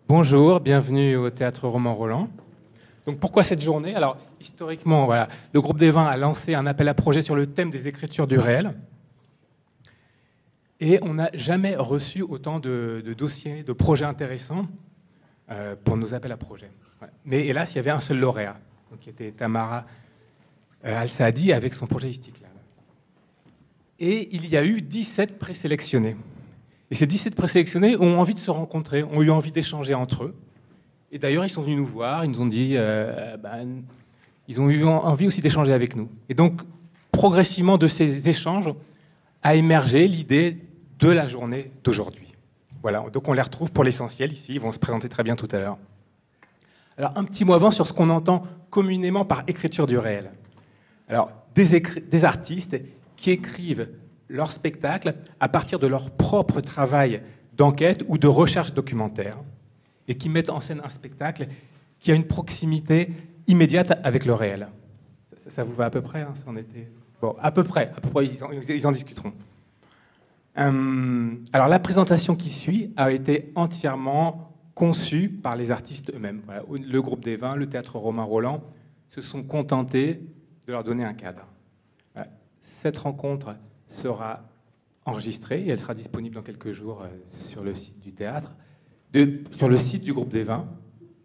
Bonjour, bienvenue au Théâtre Roman Roland. Donc pourquoi cette journée? Alors historiquement, voilà, le groupe des 20 a lancé un appel à projet sur le thème des écritures du réel. Et on n'a jamais reçu autant de dossiers, de projets intéressants pour nos appels à projets. Ouais. Mais hélas, il y avait un seul lauréat, donc, qui était Tamara Al-Saadi avec son projet Istiklal. Et il y a eu 17 présélectionnés. Et ces 17 présélectionnés ont envie de se rencontrer, ont eu envie d'échanger entre eux. Et d'ailleurs, ils sont venus nous voir, ils nous ont dit... ils ont eu envie aussi d'échanger avec nous. Et donc, progressivement, de ces échanges a émergé l'idée de la journée d'aujourd'hui. Voilà, donc on les retrouve pour l'essentiel ici, ils vont se présenter très bien tout à l'heure. Alors, un petit mot avant sur ce qu'on entend communément par écriture du réel. Alors, des artistes qui écrivent leur spectacle à partir de leur propre travail d'enquête ou de recherche documentaire et qui mettent en scène un spectacle qui a une proximité immédiate avec le réel. Ça vous va à peu près, hein, ça en était... Bon, à peu près ils en discuteront. Alors la présentation qui suit a été entièrement conçue par les artistes eux-mêmes. Voilà, le groupe des 20, le Théâtre Romain Roland se sont contentés de leur donner un cadre. Voilà. Cette rencontre sera enregistrée et elle sera disponible dans quelques jours sur le site du théâtre, sur le site du groupe des 20.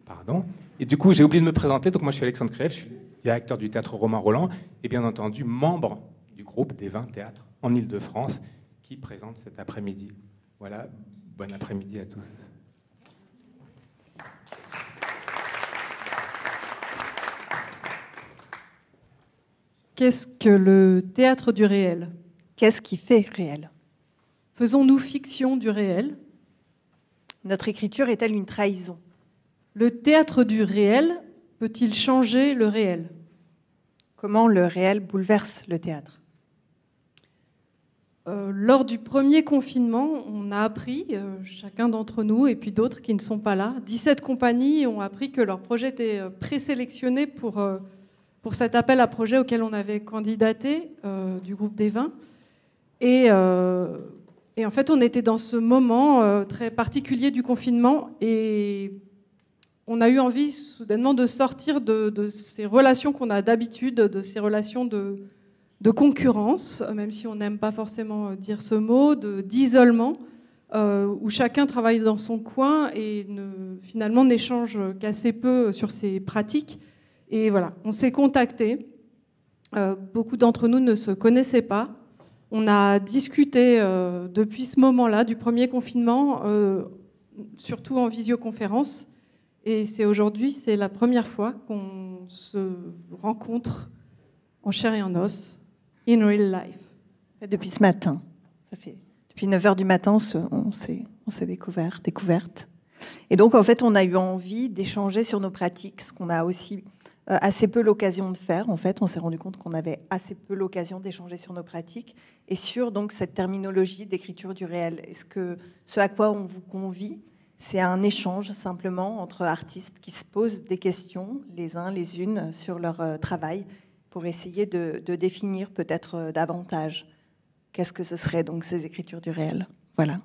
Pardon. Et du coup, j'ai oublié de me présenter. Donc moi, je suis Alexandre Crève, je suis directeur du Théâtre Romain Roland et bien entendu membre du groupe des 20 théâtres en Île-de-France qui présente cet après-midi. Voilà, bon après-midi à tous. Qu'est-ce que le théâtre du réel? Qu'est-ce qui fait réel? Faisons-nous fiction du réel? Notre écriture est-elle une trahison? Le théâtre du réel peut-il changer le réel? Comment le réel bouleverse le théâtre? Lors du premier confinement, on a appris, chacun d'entre nous et puis d'autres qui ne sont pas là, 17 compagnies ont appris que leur projet était présélectionné pour cet appel à projet auquel on avait candidaté du groupe des 20. Et en fait, on était dans ce moment très particulier du confinement et on a eu envie soudainement de sortir de ces relations qu'on a d'habitude, de ces relations de concurrence, même si on n'aime pas forcément dire ce mot, d'isolement, où chacun travaille dans son coin et finalement n'échange qu'assez peu sur ses pratiques. Et voilà, on s'est contactés. Beaucoup d'entre nous ne se connaissaient pas. On a discuté depuis ce moment-là, du premier confinement, surtout en visioconférence. Et aujourd'hui, c'est la première fois qu'on se rencontre en chair et en os, in real life. Depuis ce matin, depuis 9h du matin, on s'est découverte. Et donc, en fait, on a eu envie d'échanger sur nos pratiques, ce qu'on a aussi assez peu l'occasion de faire. En fait, on s'est rendu compte qu'on avait assez peu l'occasion d'échanger sur nos pratiques et sur donc cette terminologie d'écriture du réel. Est-ce que ce à quoi on vous convie, c'est un échange simplement entre artistes qui se posent des questions, les uns les unes, sur leur travail, pour essayer de définir peut-être davantage qu'est-ce que ce serait donc ces écritures du réel. Voilà.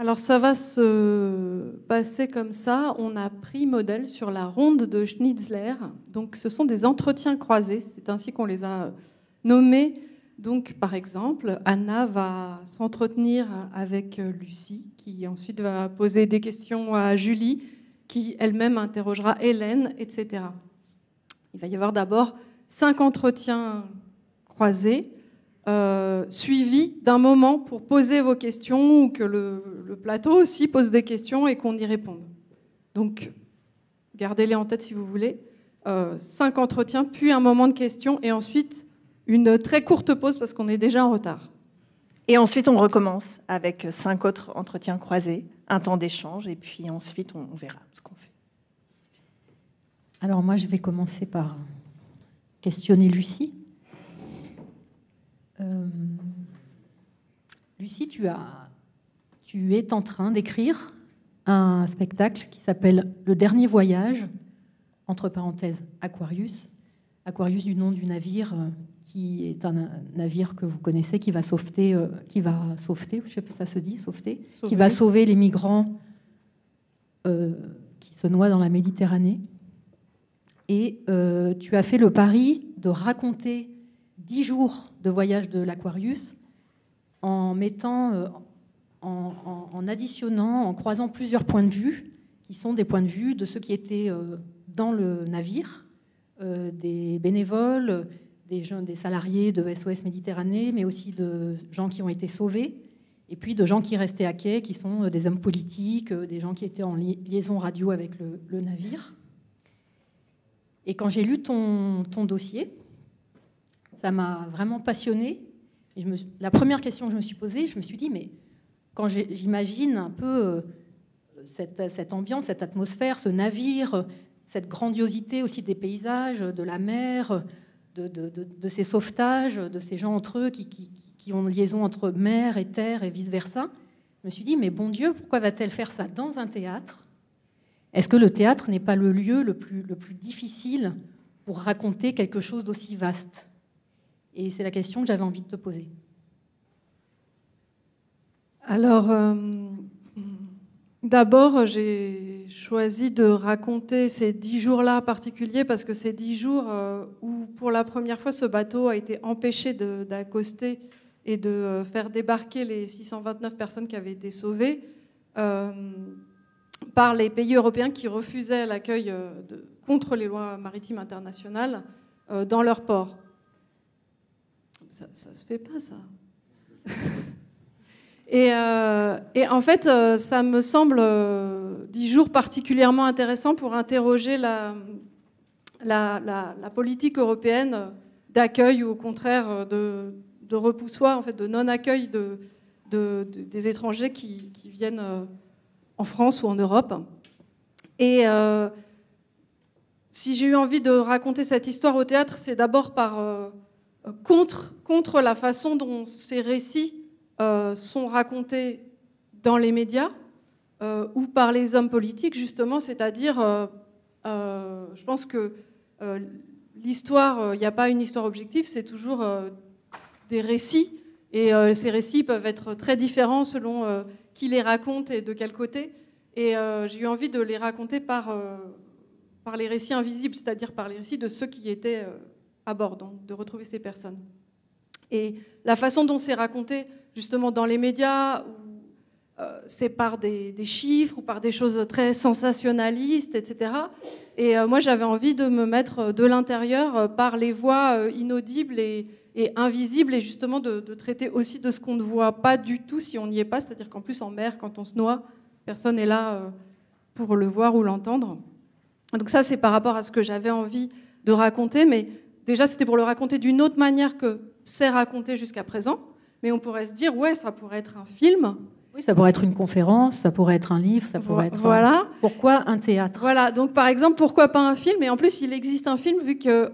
Alors ça va se passer comme ça. On a pris modèle sur la ronde de Schnitzler. Donc ce sont des entretiens croisés, c'est ainsi qu'on les a nommés. Donc par exemple, Anna va s'entretenir avec Lucie, qui ensuite va poser des questions à Julie, qui elle-même interrogera Hélène, etc. Il va y avoir d'abord 5 entretiens croisés, suivis d'un moment pour poser vos questions ou que le plateau aussi pose des questions et qu'on y réponde. Donc, gardez-les en tête si vous voulez. 5 entretiens, puis un moment de questions et ensuite une très courte pause parce qu'on est déjà en retard. Et ensuite, on recommence avec 5 autres entretiens croisés, un temps d'échange et puis ensuite, on verra ce qu'on fait. Alors moi, je vais commencer par questionner Lucie. Lucie, tu es en train d'écrire un spectacle qui s'appelle Le Dernier Voyage, entre parenthèses Aquarius. Aquarius du nom du navire qui est un navire que vous connaissez, qui va sauveter, je sais pas si ça se dit, sauveter, qui va sauver les migrants qui se noie dans la Méditerranée. Et tu as fait le pari de raconter 10 jours de voyage de l'Aquarius en mettant, en additionnant, en croisant plusieurs points de vue, qui sont des points de vue de ceux qui étaient dans le navire, des bénévoles, des salariés de SOS Méditerranée, mais aussi de gens qui ont été sauvés, et puis de gens qui restaient à quai, qui sont des hommes politiques, des gens qui étaient en liaison radio avec le navire. Et quand j'ai lu ton dossier, ça m'a vraiment passionnée. Et la première question que je me suis posée, je me suis dit, mais quand j'imagine un peu cette ambiance, cette atmosphère, ce navire, cette grandiosité aussi des paysages, de la mer, de ces sauvetages, de ces gens entre eux qui ont une liaison entre mer et terre et vice-versa, je me suis dit, mais bon Dieu, pourquoi va-t-elle faire ça dans un théâtre ? Est-ce que le théâtre n'est pas le lieu le plus difficile pour raconter quelque chose d'aussi vaste ? Et c'est la question que j'avais envie de te poser. Alors, d'abord, j'ai choisi de raconter ces 10 jours-là particuliers parce que c'est 10 jours où, pour la première fois, ce bateau a été empêché d'accoster et de faire débarquer les 629 personnes qui avaient été sauvées par les pays européens qui refusaient l'accueil contre les lois maritimes internationales dans leur port. Ça se fait pas, ça. Et en fait, ça me semble 10 jours particulièrement intéressants pour interroger la politique européenne d'accueil ou au contraire de repoussoir, en fait, de non-accueil des étrangers qui viennent en France ou en Europe. Et si j'ai eu envie de raconter cette histoire au théâtre, c'est d'abord contre la façon dont ces récits sont racontés dans les médias ou par les hommes politiques, justement, c'est-à-dire, je pense que l'histoire, il n'y a pas une histoire objective, c'est toujours des récits, et ces récits peuvent être très différents selon qui les raconte et de quel côté, et j'ai eu envie de les raconter par les récits invisibles, c'est-à-dire par les récits de ceux qui étaient à bord, donc de retrouver ces personnes. Et la façon dont c'est raconté, justement, dans les médias, c'est par des chiffres ou par des choses très sensationnalistes, etc. Et moi, j'avais envie de me mettre de l'intérieur par les voix inaudibles et invisibles, et justement de traiter aussi de ce qu'on ne voit pas du tout si on n'y est pas, c'est-à-dire qu'en plus, en mer, quand on se noie, personne n'est là pour le voir ou l'entendre. Donc ça, c'est par rapport à ce que j'avais envie de raconter, mais déjà, c'était pour le raconter d'une autre manière que c'est raconté jusqu'à présent, mais on pourrait se dire, ouais, ça pourrait être un film. Oui, ça pourrait être une conférence, ça pourrait être un livre, ça pourrait être... Voilà. Pourquoi un théâtre ? Voilà, donc par exemple, pourquoi pas un film ? Et en plus, il existe un film, vu qu'à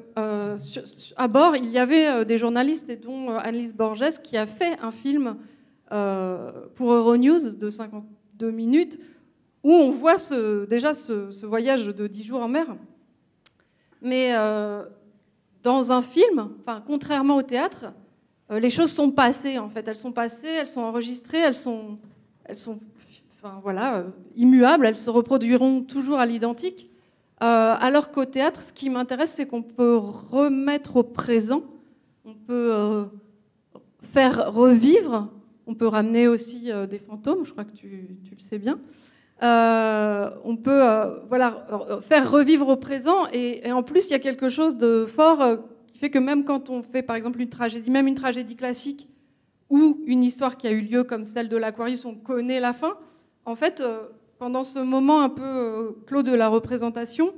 bord, il y avait des journalistes, et dont Annelise Borges, qui a fait un film pour Euronews de 52 minutes, où on voit déjà ce voyage de 10 jours en mer. Mais dans un film, contrairement au théâtre, les choses sont passées, en fait. Elles sont passées, elles sont enregistrées, elles sont immuables, elles se reproduiront toujours à l'identique. Alors qu'au théâtre, ce qui m'intéresse, c'est qu'on peut remettre au présent, on peut faire revivre, on peut ramener aussi des fantômes, je crois que tu le sais bien. On peut faire revivre au présent, et en plus, il y a quelque chose de fort qui fait que même quand on fait, par exemple, une tragédie classique ou une histoire qui a eu lieu comme celle de l'Aquarius, on connaît la fin. En fait, pendant ce moment un peu clos de la représentation,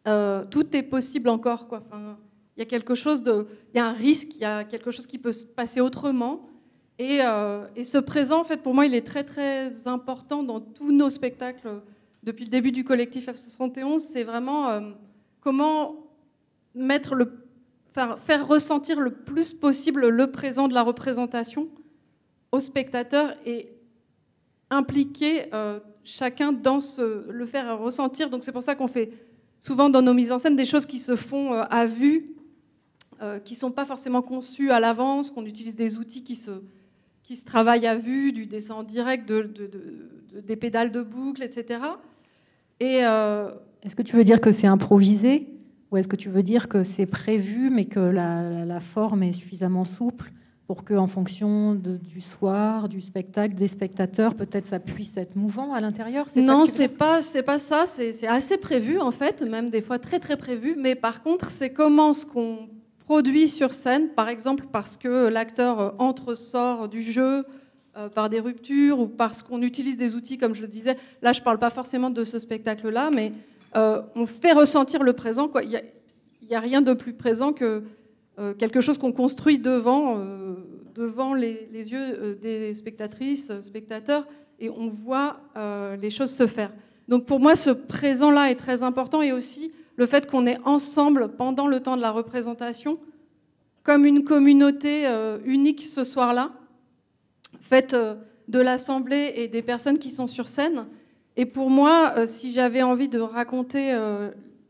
tout est possible encore, quoi. Il y a quelque chose il y a un risque, il y a quelque chose qui peut se passer autrement. Et ce présent, en fait, pour moi, il est très, très important dans tous nos spectacles. Depuis le début du collectif F71, c'est vraiment comment faire ressentir le plus possible le présent de la représentation au spectateur et impliquer chacun dans le faire ressentir. Donc c'est pour ça qu'on fait souvent dans nos mises en scène des choses qui se font à vue, qui ne sont pas forcément conçues à l'avance, qu'on utilise des outils qui se travaillent à vue, du dessin en direct, des pédales de boucle, etc. Et est-ce que tu veux dire que c'est improvisé ou est-ce que tu veux dire que c'est prévu mais que la forme est suffisamment souple pour qu'en fonction du soir, du spectacle, des spectateurs, peut-être ça puisse être mouvant à l'intérieur? Non, c'est pas ça. C'est assez prévu en fait, même des fois très très prévu. Mais par contre, c'est comment ce qu'on produit sur scène, par exemple parce que l'acteur entre-sort du jeu par des ruptures ou parce qu'on utilise des outils, comme je le disais. Là, je parle pas forcément de ce spectacle-là, mais on fait ressentir le présent, quoi. Il y a rien de plus présent que quelque chose qu'on construit devant les yeux des spectatrices, spectateurs, et on voit les choses se faire. Donc pour moi, ce présent-là est très important, et aussi le fait qu'on est ensemble pendant le temps de la représentation, comme une communauté unique ce soir-là, faite de l'Assemblée et des personnes qui sont sur scène. Et pour moi, si j'avais envie de raconter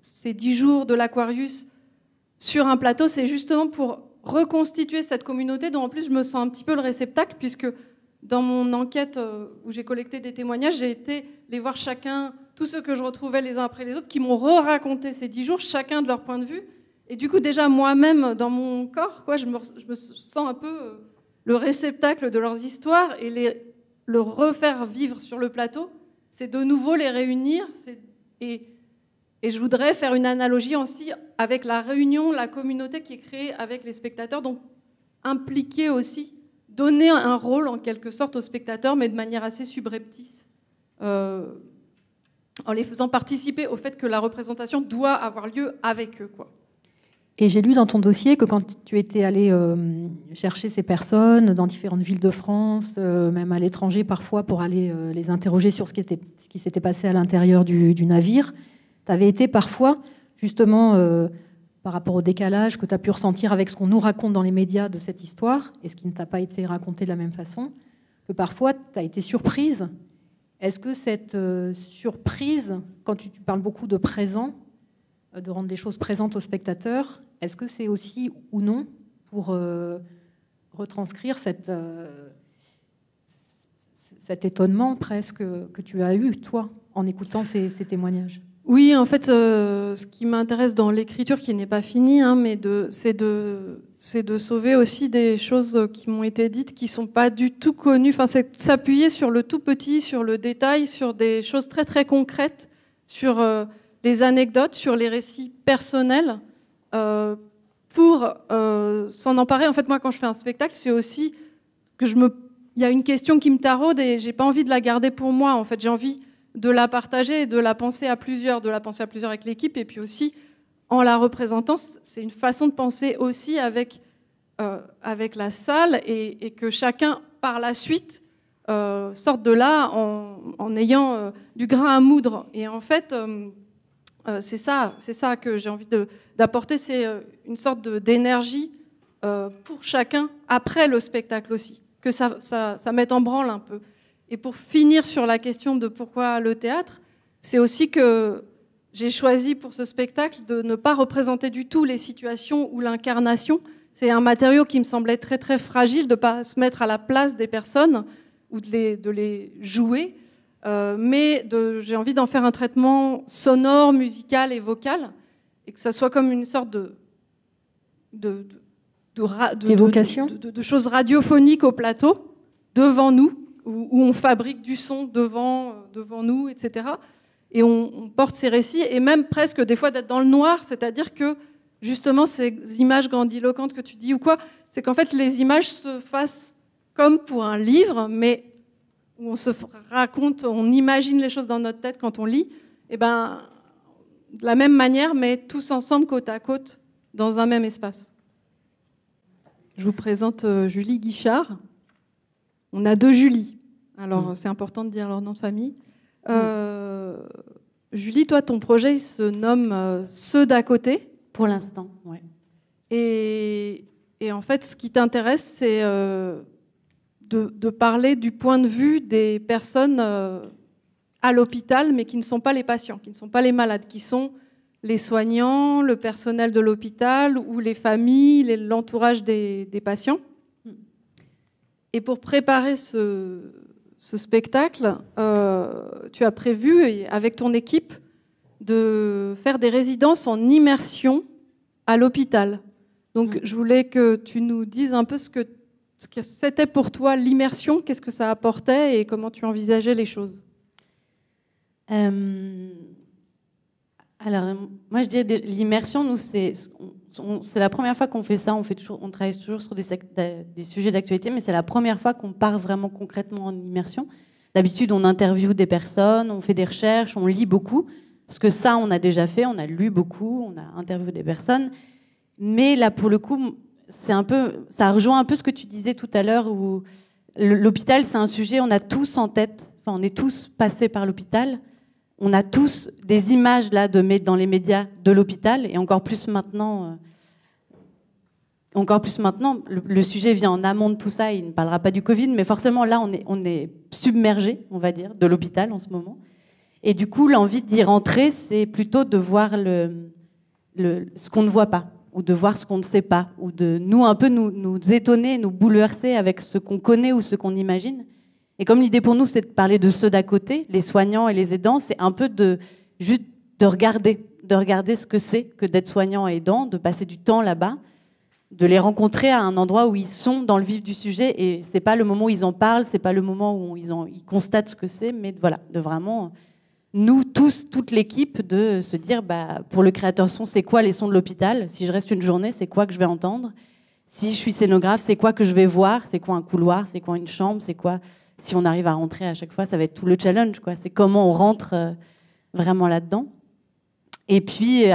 ces 10 jours de l'Aquarius sur un plateau, c'est justement pour reconstituer cette communauté dont en plus je me sens un petit peu le réceptacle, puisque dans mon enquête où j'ai collecté des témoignages, j'ai été les voir chacun, tous ceux que je retrouvais les uns après les autres, qui m'ont re-raconté ces 10 jours, chacun de leur point de vue. Et du coup, déjà moi-même, dans mon corps, quoi, je me sens un peu le réceptacle de leurs histoires, et le refaire vivre sur le plateau, c'est de nouveau les réunir. Et je voudrais faire une analogie aussi avec la réunion, la communauté qui est créée avec les spectateurs, donc impliquer aussi, donner un rôle en quelque sorte aux spectateurs, mais de manière assez subreptice, en les faisant participer au fait que la représentation doit avoir lieu avec eux, quoi. Et j'ai lu dans ton dossier que quand tu étais allé chercher ces personnes dans différentes villes de France, même à l'étranger parfois, pour aller les interroger sur ce qui s'était passé à l'intérieur du navire, tu avais été parfois, justement, par rapport au décalage que tu as pu ressentir avec ce qu'on nous raconte dans les médias de cette histoire, et ce qui ne t'a pas été raconté de la même façon, que parfois tu as été surprise. Est-ce que cette surprise, quand tu parles beaucoup de présent, de rendre les choses présentes aux spectateurs, est-ce que c'est aussi ou non pour retranscrire cet étonnement presque que tu as eu, toi, en écoutant ces témoignages? Oui, en fait, ce qui m'intéresse dans l'écriture, qui n'est pas finie, hein, mais c'est de sauver aussi des choses qui m'ont été dites, qui sont pas du tout connues. Enfin, c'est s'appuyer sur le tout petit, sur le détail, sur des choses très très concrètes, sur les anecdotes, sur les récits personnels, pour s'en emparer. En fait, moi, quand je fais un spectacle, c'est aussi que il y a une question qui me taraude et j'ai pas envie de la garder pour moi. En fait, j'ai envie de la partager et de la penser à plusieurs, avec l'équipe, et puis aussi en la représentant. C'est une façon de penser aussi avec la salle, et que chacun, par la suite, sorte de là en ayant du grain à moudre. Et en fait, c'est ça que j'ai envie d'apporter, c'est une sorte d'énergie pour chacun après le spectacle aussi, que ça mette en branle un peu. Et pour finir sur la question de pourquoi le théâtre, c'est aussi que j'ai choisi pour ce spectacle de ne pas représenter du tout les situations ou l'incarnation. C'est un matériau qui me semblait très très fragile, de ne pas se mettre à la place des personnes ou de les jouer, mais j'ai envie d'en faire un traitement sonore, musical et vocal, et que ça soit comme une sorte d'évocation, de choses radiophoniques au plateau, devant nous, où on fabrique du son devant nous, etc. Et on porte ces récits, et même presque des fois d'être dans le noir, c'est-à-dire que justement ces images grandiloquentes que tu dis ou quoi, c'est qu'en fait les images se fassent comme pour un livre, mais où on se raconte, on imagine les choses dans notre tête quand on lit, et ben de la même manière, mais tous ensemble, côte à côte, dans un même espace. Je vous présente Julie Guichard. On a 2 Julie, alors c'est important de dire leur nom de famille. Julie, toi, ton projet il se nomme Ceux d'à côté. Pour l'instant, oui. Et en fait, ce qui t'intéresse, c'est de parler du point de vue des personnes à l'hôpital, mais qui ne sont pas les patients, qui ne sont pas les malades, qui sont les soignants, le personnel de l'hôpital ou les familles, l'entourage des patients. Et pour préparer ce spectacle, tu as prévu, avec ton équipe, de faire des résidences en immersion à l'hôpital. Donc, je voulais que tu nous dises un peu ce que c'était pour toi l'immersion, qu'est-ce que ça apportait et comment tu envisageais les choses. Alors, moi, je dirais l'immersion, nous, c'est la première fois qu'on fait ça. On travaille toujours sur des sujets d'actualité, mais c'est la première fois qu'on part vraiment concrètement en immersion. D'habitude, on interviewe des personnes, on fait des recherches, on lit beaucoup. Parce que ça, on a déjà fait, on a lu beaucoup, on a interviewé des personnes. Mais là, pour le coup, ça rejoint un peu ce que tu disais tout à l'heure, où l'hôpital, c'est un sujet, on a tous en tête, enfin, on est tous passés par l'hôpital. On a tous des images là dans les médias de l'hôpital, et encore plus maintenant. Le sujet vient en amont de tout ça. Il ne parlera pas du Covid, mais forcément là, on est submergé, on va dire, de l'hôpital en ce moment. Et du coup, l'envie d'y rentrer, c'est plutôt de voir ce qu'on ne voit pas, ou de voir ce qu'on ne sait pas, ou de nous étonner, nous bouleverser avec ce qu'on connaît ou ce qu'on imagine. Et comme l'idée pour nous, c'est de parler de ceux d'à côté, les soignants et les aidants, c'est un peu juste de regarder ce que c'est que d'être soignant et aidant, de passer du temps là-bas, de les rencontrer à un endroit où ils sont dans le vif du sujet. Et c'est pas le moment où ils en parlent, c'est pas le moment où ils constatent ce que c'est, mais voilà, de vraiment, nous tous, toute l'équipe, de se dire, pour le créateur son, c'est quoi les sons de l'hôpital? Si je reste une journée, c'est quoi que je vais entendre? Si je suis scénographe, c'est quoi que je vais voir? C'est quoi un couloir? C'est quoi une chambre? C'est quoi... Si on arrive à rentrer à chaque fois, ça va être tout le challenge, quoi. C'est comment on rentre vraiment là-dedans. Et puis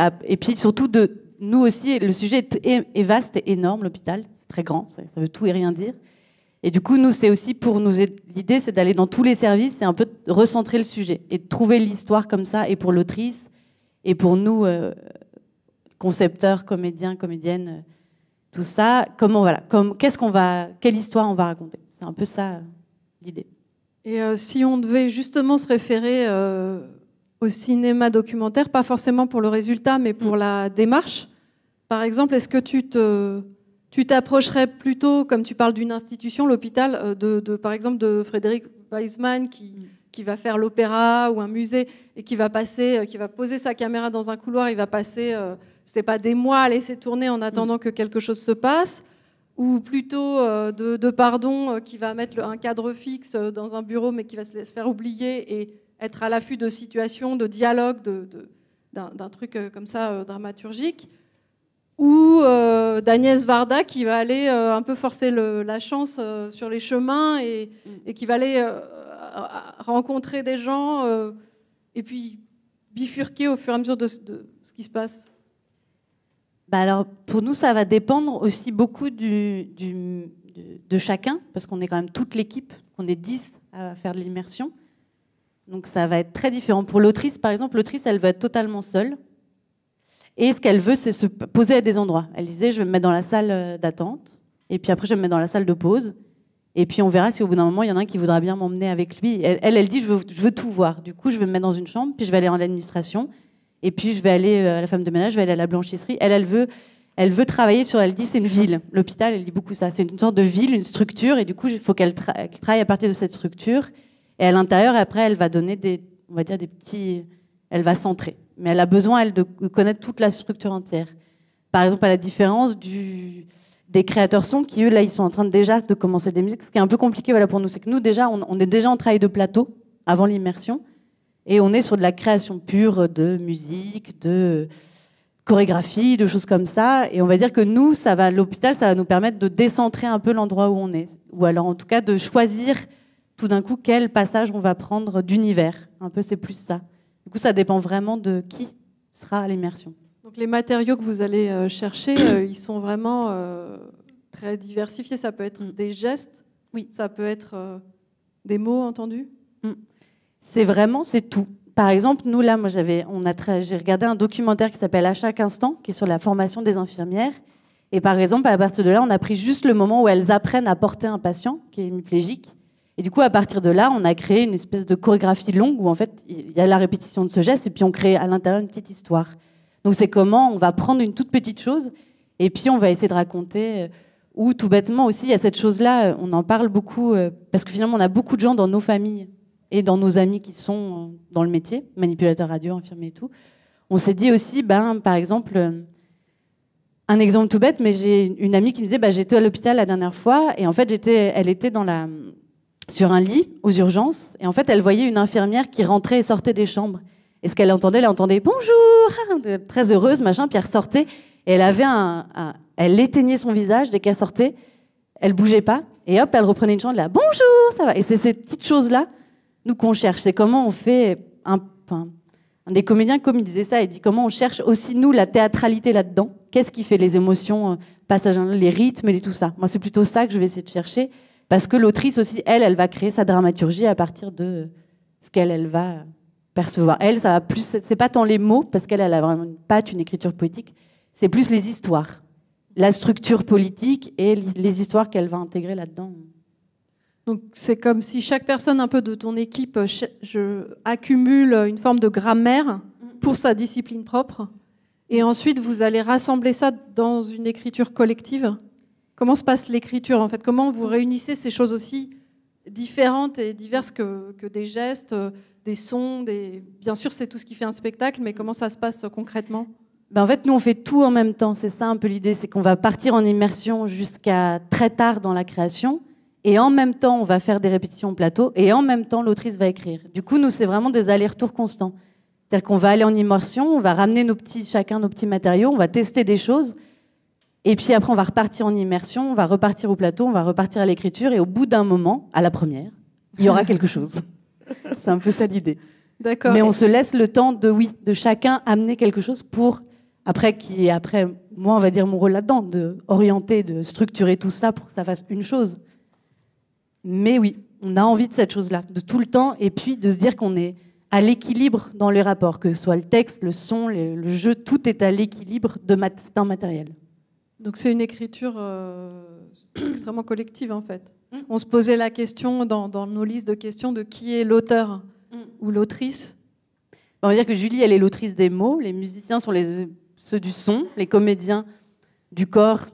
surtout, nous aussi, le sujet est vaste et énorme, l'hôpital. C'est très grand, ça veut tout et rien dire. Et du coup, nous, c'est aussi pour nous... L'idée, c'est d'aller dans tous les services et un peu de recentrer le sujet et de trouver l'histoire comme ça, et pour l'autrice, et pour nous, concepteurs, comédiens, comédiennes, tout ça. Quelle histoire on va raconter? C'est un peu ça... l'idée. Et si on devait justement se référer au cinéma documentaire, pas forcément pour le résultat, mais pour la démarche, par exemple, est-ce que tu t'approcherais plutôt, comme tu parles d'une institution, l'hôpital, par exemple de Frédéric Weisman qui va faire l'opéra ou un musée et qui va poser sa caméra dans un couloir, il va passer, c'est pas des mois à laisser tourner en attendant que quelque chose se passe, ou plutôt de Pardon qui va mettre un cadre fixe dans un bureau mais qui va se faire oublier et être à l'affût de situations, de dialogues, d'un truc comme ça dramaturgique, ou d'Agnès Varda qui va aller un peu forcer la chance sur les chemins et qui va aller rencontrer des gens et puis bifurquer au fur et à mesure de ce qui se passe. Alors, pour nous, ça va dépendre aussi beaucoup de chacun, parce qu'on est quand même toute l'équipe, on est 10 à faire de l'immersion. Donc ça va être très différent. Pour l'autrice, par exemple, l'autrice, elle veut être totalement seule. Et ce qu'elle veut, c'est se poser à des endroits. Elle disait, je vais me mettre dans la salle d'attente, et puis après, je vais me mettre dans la salle de pause. Et puis on verra si au bout d'un moment, il y en a un qui voudra bien m'emmener avec lui. Elle dit, je veux tout voir. Du coup, je vais me mettre dans une chambre, puis je vais aller en administration. Et puis je vais aller à la femme de ménage, je vais aller à la blanchisserie. Elle veut travailler sur, elle dit c'est une ville. L'hôpital, elle dit beaucoup ça. C'est une sorte de ville, une structure, et du coup, il faut qu'elle travaille à partir de cette structure. Et à l'intérieur, après, elle va donner elle va centrer. Mais elle a besoin, elle, de connaître toute la structure entière. Par exemple, à la différence des créateurs son qui, eux, là, ils sont en train déjà de commencer des musiques. Ce qui est un peu compliqué, voilà, pour nous, c'est que nous, déjà, on est déjà en travail de plateau avant l'immersion. Et on est sur de la création pure de musique, de chorégraphie, de choses comme ça. Et on va dire que nous, l'hôpital, ça va nous permettre de décentrer un peu l'endroit où on est. Ou alors, en tout cas, de choisir tout d'un coup quel passage on va prendre d'univers. Un peu, c'est plus ça. Du coup, ça dépend vraiment de qui sera à l'immersion. Donc, les matériaux que vous allez chercher, ils sont vraiment très diversifiés. Ça peut être des gestes, oui. Ça peut être des mots entendus. C'est tout. Par exemple, nous, là, j'ai regardé un documentaire qui s'appelle À chaque instant, qui est sur la formation des infirmières. Et par exemple, à partir de là, on a pris juste le moment où elles apprennent à porter un patient qui est hémiplégique. Et du coup, à partir de là, on a créé une espèce de chorégraphie longue où, en fait, il y a la répétition de ce geste et puis on crée à l'intérieur une petite histoire. Donc, c'est comment on va prendre une toute petite chose et puis on va essayer de raconter... Ou tout bêtement aussi, il y a cette chose-là, on en parle beaucoup, parce que finalement, on a beaucoup de gens dans nos familles et dans nos amis qui sont dans le métier, manipulateurs radio, infirmiers et tout, on s'est dit aussi, par exemple, un exemple tout bête, mais j'ai une amie qui me disait, j'étais à l'hôpital la dernière fois, et en fait, elle était sur un lit aux urgences, et en fait, elle voyait une infirmière qui rentrait et sortait des chambres. Et ce qu'elle entendait, bonjour, très heureuse, machin, puis elle ressortait, et elle avait elle éteignait son visage dès qu'elle sortait, elle bougeait pas, et hop, elle reprenait une chandelle, bonjour, ça va. Et c'est ces petites choses-là, nous, qu'on cherche. C'est comment on fait un des comédiens, comme il disait ça, il dit comment on cherche aussi, nous, la théâtralité là-dedans. Qu'est-ce qui fait les émotions, passages, les rythmes et tout ça. Moi, c'est plutôt ça que je vais essayer de chercher, parce que l'autrice aussi, elle va créer sa dramaturgie à partir de ce qu'elle va percevoir. Elle, ça va plus, c'est pas tant les mots, parce qu'elle a vraiment une patte, une écriture poétique, c'est plus les histoires, la structure politique et les histoires qu'elle va intégrer là-dedans. Donc c'est comme si chaque personne un peu de ton équipe accumule une forme de grammaire pour sa discipline propre, et ensuite vous allez rassembler ça dans une écriture collective. Comment se passe l'écriture en fait? Comment vous réunissez ces choses aussi différentes et diverses que des gestes, des sons, bien sûr c'est tout ce qui fait un spectacle, mais comment ça se passe concrètement? En fait, nous on fait tout en même temps, c'est ça un peu l'idée, c'est qu'on va partir en immersion jusqu'à très tard dans la création. Et en même temps, on va faire des répétitions au plateau, et en même temps, l'autrice va écrire. Du coup, nous, c'est vraiment des allers-retours constants. C'est-à-dire qu'on va aller en immersion, on va ramener chacun nos petits matériaux, on va tester des choses, et puis après, on va repartir en immersion, on va repartir au plateau, on va repartir à l'écriture, et au bout d'un moment, à la première, il y aura quelque chose. C'est un peu ça l'idée. D'accord. Mais on se laisse le temps de chacun amener quelque chose pour, après, moi, on va dire mon rôle là-dedans, de orienter, de structurer tout ça pour que ça fasse une chose. Mais oui, on a envie de cette chose-là, de tout le temps, et puis de se dire qu'on est à l'équilibre dans les rapports, que ce soit le texte, le son, le jeu, tout est à l'équilibre d'un matériel. Donc c'est une écriture extrêmement collective en fait. On se posait la question dans nos listes de questions de qui est l'auteur ou l'autrice. On va dire que Julie, elle est l'autrice des mots, les musiciens sont ceux du son, les comédiens du corps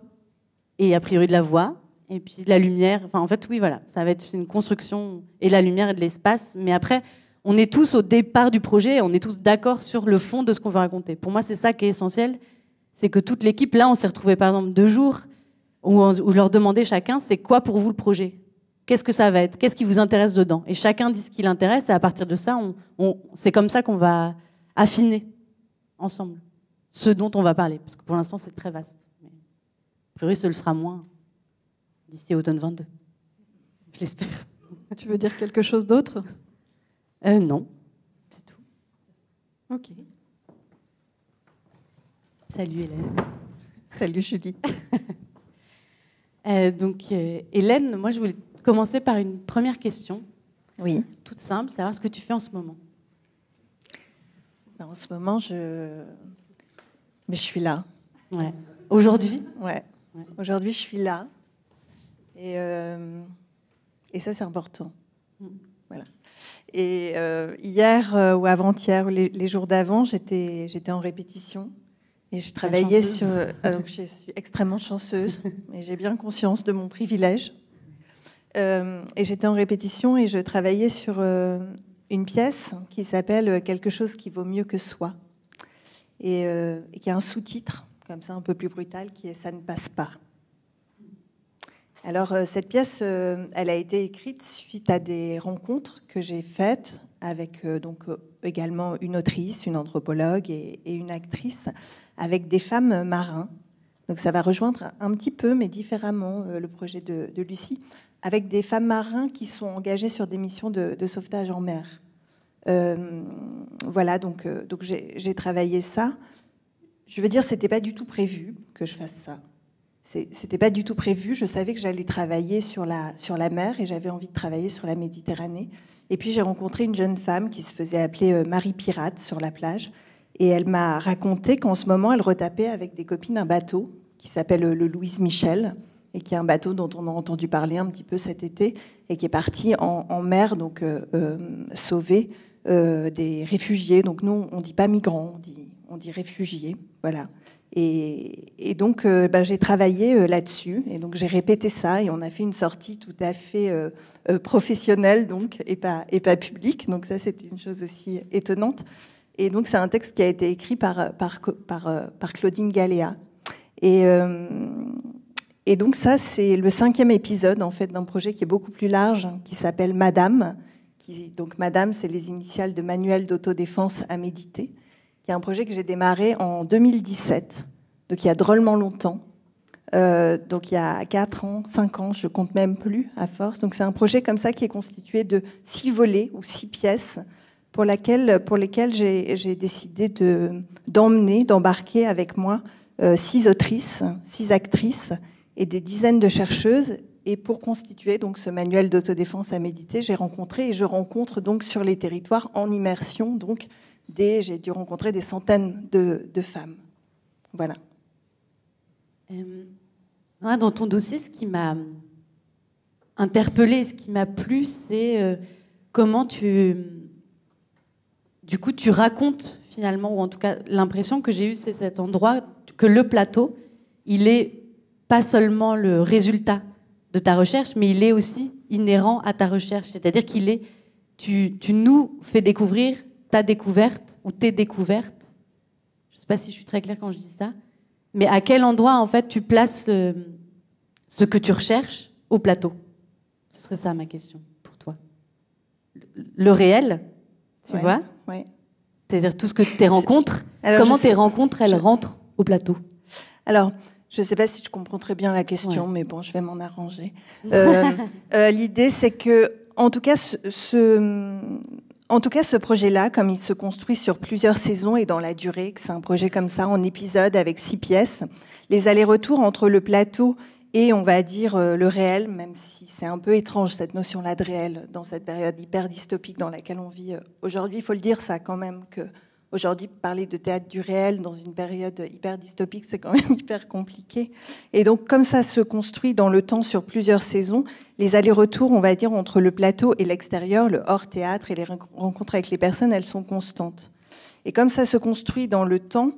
et a priori de la voix. Et puis la lumière, en fait, oui, voilà, c'est une construction, et la lumière et de l'espace. Mais après, on est tous au départ du projet, on est tous d'accord sur le fond de ce qu'on veut raconter. Pour moi, c'est ça qui est essentiel, c'est que toute l'équipe, là, on s'est retrouvés par exemple 2 jours où je leur demandais chacun, c'est quoi pour vous le projet? Qu'est-ce que ça va être? Qu'est-ce qui vous intéresse dedans? Et chacun dit ce qui l'intéresse, et à partir de ça, c'est comme ça qu'on va affiner ensemble ce dont on va parler. Parce que pour l'instant, c'est très vaste. Mais a priori, ce le sera moins d'ici automne 22. Je l'espère. Tu veux dire quelque chose d'autre? Non, c'est tout. Ok. Salut Hélène. Salut Julie. Hélène, moi je voulais commencer par une première question. Oui. Toute simple, savoir ce que tu fais en ce moment. En ce moment, mais je suis là. Ouais. Aujourd'hui? Ouais. Aujourd'hui, je suis là. Et ça, c'est important. Voilà. Et hier ou avant-hier, les jours d'avant, j'étais en répétition. Et je travaillais sur... donc je suis extrêmement chanceuse, mais j'ai bien conscience de mon privilège. Et j'étais en répétition et je travaillais sur une pièce qui s'appelle « Quelque chose qui vaut mieux que soi ». Et qui a un sous-titre, comme ça un peu plus brutal, qui est « Ça ne passe pas ». Alors, cette pièce, elle a été écrite suite à des rencontres que j'ai faites avec également une autrice, une anthropologue et une actrice, avec des femmes marins. Donc, ça va rejoindre un petit peu, mais différemment, le projet de Lucie, avec des femmes marins qui sont engagées sur des missions de sauvetage en mer. Voilà, donc j'ai travaillé ça. Je veux dire, c'était pas du tout prévu que je fasse ça. C'était pas du tout prévu. Je savais que j'allais travailler sur la mer et j'avais envie de travailler sur la Méditerranée. Et puis j'ai rencontré une jeune femme qui se faisait appeler Marie Pirate sur la plage. Et elle m'a raconté qu'en ce moment, elle retapait avec des copines un bateau qui s'appelle le Louise Michel et qui est un bateau dont on a entendu parler un petit peu cet été et qui est parti en mer, donc sauver des réfugiés. Donc nous, on dit pas migrants, on dit réfugiés. Voilà. Et donc, j'ai travaillé là-dessus. Et donc, j'ai répété ça et on a fait une sortie tout à fait professionnelle, donc, et pas publique. Donc, ça, c'était une chose aussi étonnante. Et donc, c'est un texte qui a été écrit par Claudine Galéa. Et donc, ça, c'est le 5e épisode, en fait, d'un projet qui est beaucoup plus large, qui s'appelle Madame. Donc, Madame, c'est les initiales de Manuel d'autodéfense à méditer, qui est un projet que j'ai démarré en 2017, donc il y a drôlement longtemps. Donc il y a 4 ans, 5 ans, je compte même plus à force. Donc c'est un projet comme ça qui est constitué de 6 volets ou 6 pièces pour lesquelles j'ai décidé d'embarquer avec moi 6 autrices, 6 actrices et des dizaines de chercheuses. Et pour constituer donc ce manuel d'autodéfense à méditer, j'ai rencontré et je rencontre donc sur les territoires en immersion donc j'ai dû rencontrer des centaines de femmes. Voilà. Dans ton dossier, ce qui m'a interpellée, ce qui m'a plu, c'est comment tu racontes finalement, ou en tout cas l'impression que j'ai eue, c'est cet endroit, que le plateau, il est pas seulement le résultat de ta recherche, mais il est aussi inhérent à ta recherche. C'est-à-dire tu nous fais découvrir ta découverte ou tes découvertes. Je ne sais pas si je suis très claire quand je dis ça, mais à quel endroit en fait tu places ce que tu recherches au plateau? Ce serait ça ma question pour toi. Le réel, tu vois? Ouais. C'est-à-dire tout ce que tes rencontres, comment tes rencontres, elles rentrent au plateau? Alors, je ne sais pas si je comprends très bien la question, mais bon, je vais m'en arranger. L'idée, c'est que, en tout cas, ce projet-là, comme il se construit sur plusieurs saisons et dans la durée, que c'est un projet comme ça, en épisode avec 6 pièces, les allers-retours entre le plateau et, on va dire, le réel, même si c'est un peu étrange, cette notion-là de réel, dans cette période hyper dystopique dans laquelle on vit aujourd'hui. Il faut le dire, ça, quand même, qu'aujourd'hui, parler de théâtre du réel dans une période hyper dystopique, c'est quand même hyper compliqué. Et donc, comme ça se construit dans le temps sur plusieurs saisons, les allers-retours, on va dire, entre le plateau et l'extérieur, le hors-théâtre et les rencontres avec les personnes, elles sont constantes. Et comme ça se construit dans le temps,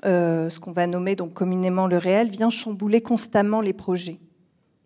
ce qu'on va nommer donc communément le réel, vient chambouler constamment les projets.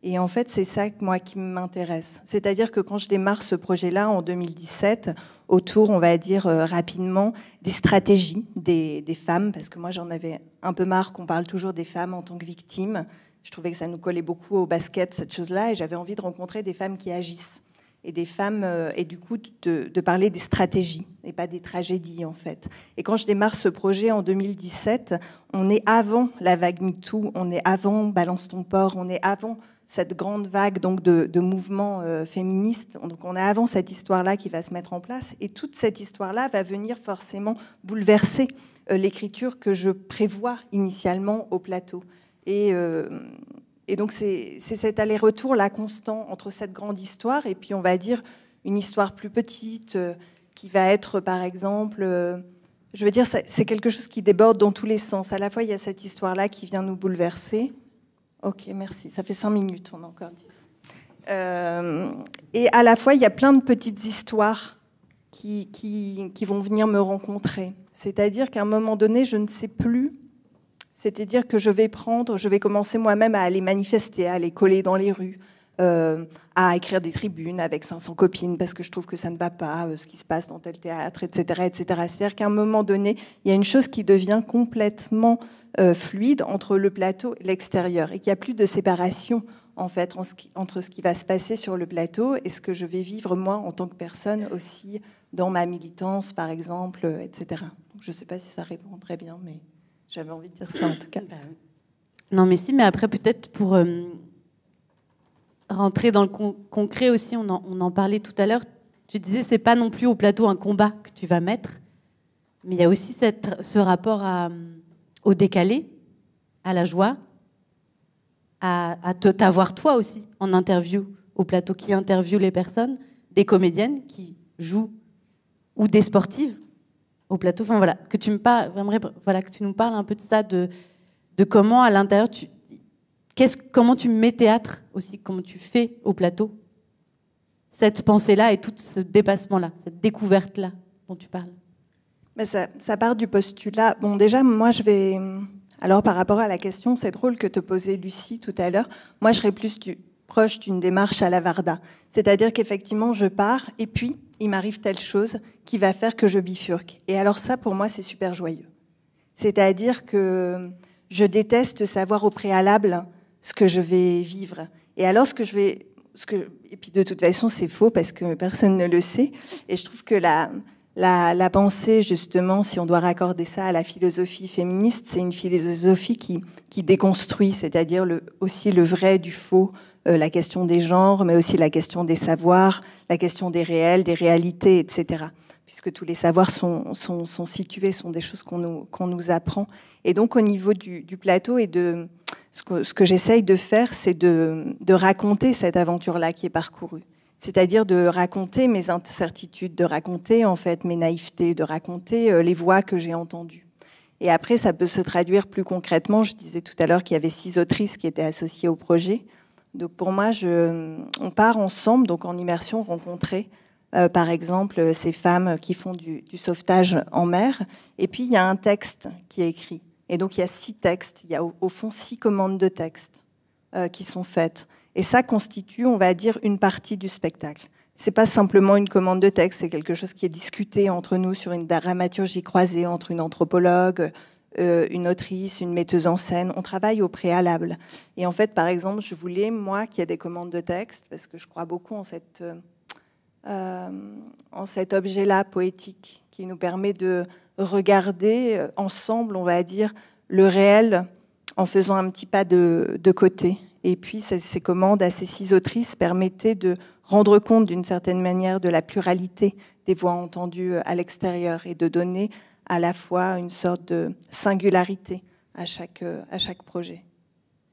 Et en fait, c'est ça, moi, qui m'intéresse. C'est-à-dire que quand je démarre ce projet-là en 2017, autour, on va dire rapidement, des stratégies des femmes, parce que moi, j'en avais un peu marre qu'on parle toujours des femmes en tant que victimes. Je trouvais que ça nous collait beaucoup au basket, cette chose-là, et j'avais envie de rencontrer des femmes qui agissent. Et des femmes, et du coup, de parler des stratégies, et pas des tragédies, en fait. Et quand je démarre ce projet en 2017, on est avant la vague MeToo, on est avant Balance ton porc, on est avant cette grande vague donc de mouvements féministes. Donc on est avant cette histoire-là qui va se mettre en place. Et toute cette histoire-là va venir forcément bouleverser l'écriture que je prévois initialement au plateau. Et donc c'est cet aller-retour là constant entre cette grande histoire et puis on va dire une histoire plus petite qui va être par exemple, je veux dire c'est quelque chose qui déborde dans tous les sens. À la fois il y a cette histoire-là qui vient nous bouleverser. Ok, merci. Ça fait 5 minutes, on a encore 10. Et à la fois, il y a plein de petites histoires qui vont venir me rencontrer. C'est-à-dire qu'à un moment donné, je ne sais plus. C'est-à-dire que je vais commencer moi-même à aller manifester, à aller coller dans les rues, à écrire des tribunes avec 500 copines parce que je trouve que ça ne va pas, ce qui se passe dans tel théâtre, etc., etc. C'est-à-dire qu'à un moment donné, il y a une chose qui devient complètement fluide entre le plateau et l'extérieur et qu'il n'y a plus de séparation en fait entre ce qui va se passer sur le plateau et ce que je vais vivre moi en tant que personne aussi dans ma militance par exemple, etc. Donc, je ne sais pas si ça répond très bien, mais j'avais envie de dire ça en tout cas. Non mais si, mais après peut-être pour rentrer dans le concret aussi, on en parlait tout à l'heure, tu disais c'est pas non plus au plateau un combat que tu vas mettre, mais il y a aussi ce rapport au décalé, à la joie, à t'avoir toi aussi en interview au plateau, qui interviewe les personnes, des comédiennes qui jouent ou des sportives au plateau. Enfin voilà, que tu nous parles un peu de ça, de comment à l'intérieur comment tu mets théâtre aussi, comment tu fais au plateau cette pensée-là et tout ce dépassement-là, cette découverte-là dont tu parles. Ça part du postulat. Bon, déjà, moi, Alors, par rapport à la question, c'est drôle que te posait Lucie tout à l'heure. Moi, je serais plus proche d'une démarche à la Varda. C'est-à-dire qu'effectivement, je pars et puis, il m'arrive telle chose qui va faire que je bifurque. Et alors ça, pour moi, c'est super joyeux. C'est-à-dire que je déteste savoir au préalable ce que je vais vivre. Et alors, et puis de toute façon, c'est faux parce que personne ne le sait. Et je trouve que la pensée, justement, si on doit raccorder ça à la philosophie féministe, c'est une philosophie qui déconstruit, c'est-à-dire aussi le vrai du faux, la question des genres, mais aussi la question des savoirs, la question des réels, des réalités, etc. Puisque tous les savoirs sont situés, sont des choses qu'on nous apprend. Et donc, au niveau du plateau et de ce que j'essaye de faire, c'est de raconter cette aventure-là qui est parcourue. C'est-à-dire de raconter mes incertitudes, de raconter en fait mes naïvetés, de raconter les voix que j'ai entendues. Et après, ça peut se traduire plus concrètement. Je disais tout à l'heure qu'il y avait 6 autrices qui étaient associées au projet. Donc pour moi, on part ensemble, donc en immersion, rencontrer par exemple ces femmes qui font du sauvetage en mer. Et puis il y a un texte qui est écrit. Et donc il y a 6 textes, il y a au fond 6 commandes de texte qui sont faites. Et ça constitue, on va dire, une partie du spectacle. C'est pas simplement une commande de texte, c'est quelque chose qui est discuté entre nous sur une dramaturgie croisée entre une anthropologue, une autrice, une metteuse en scène. On travaille au préalable. Et en fait, par exemple, je voulais, moi, qu'il y ait des commandes de texte, parce que je crois beaucoup en cet objet-là poétique qui nous permet de regarder ensemble, on va dire, le réel en faisant un petit pas de côté. Et puis, ces commandes à ces 6 autrices permettaient de rendre compte d'une certaine manière de la pluralité des voix entendues à l'extérieur et de donner à la fois une sorte de singularité à chaque projet.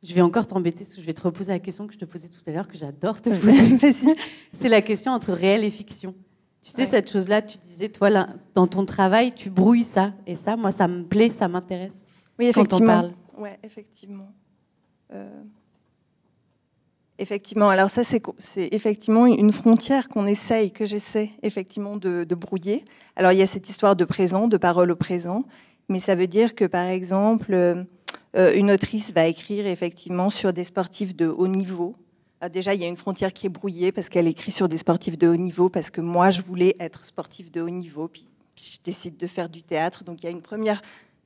Je vais encore t'embêter parce que je vais te reposer la question que je te posais tout à l'heure, que j'adore te poser. C'est la question entre réel et fiction. Tu sais, cette chose-là, tu disais, toi, là, dans ton travail, tu brouilles ça. Et ça, moi, ça me plaît, ça m'intéresse. Oui, effectivement. Quand on parle. Ouais, effectivement. Effectivement, alors ça, c'est effectivement une frontière que j'essaie effectivement de brouiller. Alors, il y a cette histoire de présent, de parole au présent, mais ça veut dire que, par exemple, une autrice va écrire effectivement sur des sportifs de haut niveau. Déjà, il y a une frontière qui est brouillée parce qu'elle écrit sur des sportifs de haut niveau, parce que moi, je voulais être sportif de haut niveau, puis je décide de faire du théâtre. Donc, il y a une première...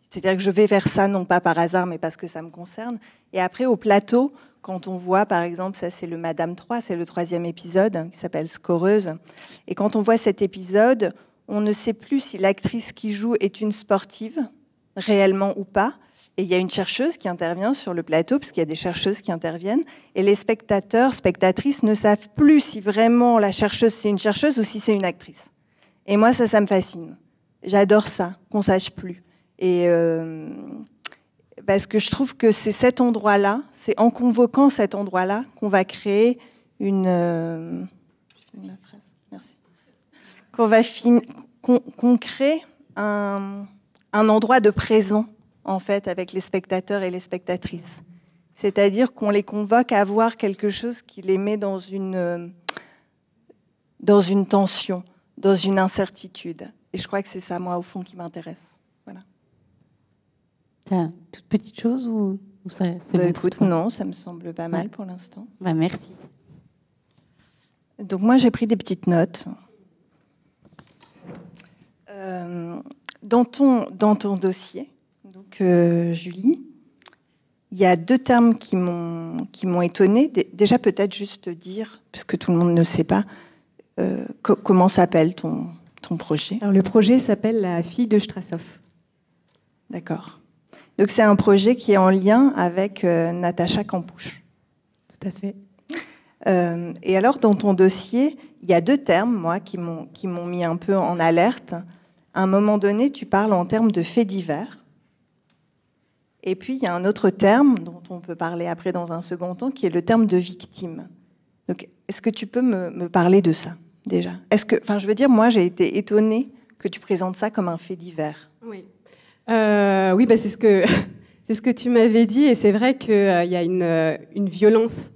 C'est-à-dire que je vais vers ça, non pas par hasard, mais parce que ça me concerne. Et après, au plateau, quand on voit, par exemple, ça c'est le Madame 3, c'est le 3e épisode, qui s'appelle Scoreuse. Et quand on voit cet épisode, on ne sait plus si l'actrice qui joue est une sportive, réellement ou pas. Et il y a une chercheuse qui intervient sur le plateau, parce qu'il y a des chercheuses qui interviennent. Et les spectateurs, spectatrices ne savent plus si vraiment la chercheuse c'est une chercheuse ou si c'est une actrice. Et moi, ça me fascine. J'adore ça, qu'on ne sache plus. Et parce que je trouve que c'est cet endroit-là, c'est en convoquant cet endroit-là qu'on va créer qu'on crée un endroit de présent en fait avec les spectateurs et les spectatrices. C'est-à-dire qu'on les convoque à voir quelque chose qui les met dans une tension, dans une incertitude. Et je crois que c'est ça, moi, au fond, qui m'intéresse. Voilà. T'as toute petite chose ou ça, c'est bon écoute, non, ça me semble pas mal pour l'instant. Merci. Donc moi, j'ai pris des petites notes. Dans ton dossier, donc Julie, il y a 2 termes qui m'ont étonnée. Déjà, peut-être juste dire, puisque tout le monde ne sait pas, comment s'appelle ton projet. Alors, le projet s'appelle La fille de Strassow. D'accord. Donc, c'est un projet qui est en lien avec Natacha Campouche. Tout à fait. Et alors, dans ton dossier, il y a 2 termes, moi, qui m'ont mis un peu en alerte. À un moment donné, tu parles en termes de faits divers. Et puis, il y a un autre terme, dont on peut parler après dans un second temps, qui est le terme de victime. Donc, est-ce que tu peux me parler de ça, déjà ? Je veux dire, moi, j'ai été étonnée que tu présentes ça comme un fait divers. Oui. Oui, c'est ce que tu m'avais dit, et c'est vrai qu'il y a une violence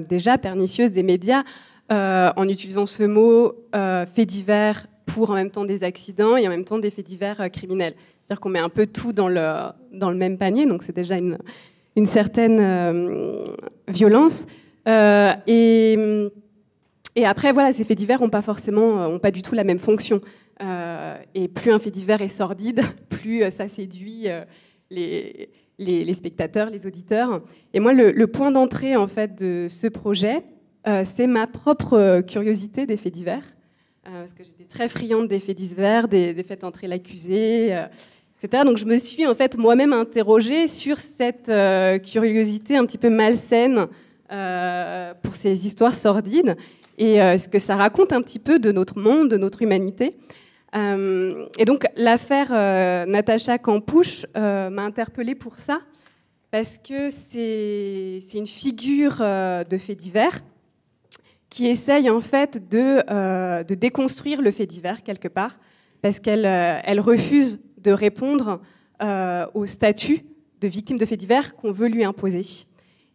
déjà pernicieuse des médias en utilisant ce mot fait divers pour en même temps des accidents et en même temps des faits divers criminels. C'est-à-dire qu'on met un peu tout dans le même panier, donc c'est déjà une certaine violence. Et après, voilà, ces faits divers n'ont pas du tout la même fonction. Et plus un fait divers est sordide, plus ça séduit les spectateurs, les auditeurs. Et moi, le point d'entrée en fait de ce projet, c'est ma propre curiosité des faits divers, parce que j'étais très friande des faits divers, des faits entrer l'accusé, etc. Donc je me suis en fait moi-même interrogée sur cette curiosité un petit peu malsaine pour ces histoires sordides et ce que ça raconte un petit peu de notre monde, de notre humanité. Et donc l'affaire Natacha Campouche m'a interpellée pour ça, parce que c'est une figure de fait divers qui essaye en fait de déconstruire le fait divers quelque part, parce qu'elle refuse de répondre au statut de victime de fait divers qu'on veut lui imposer.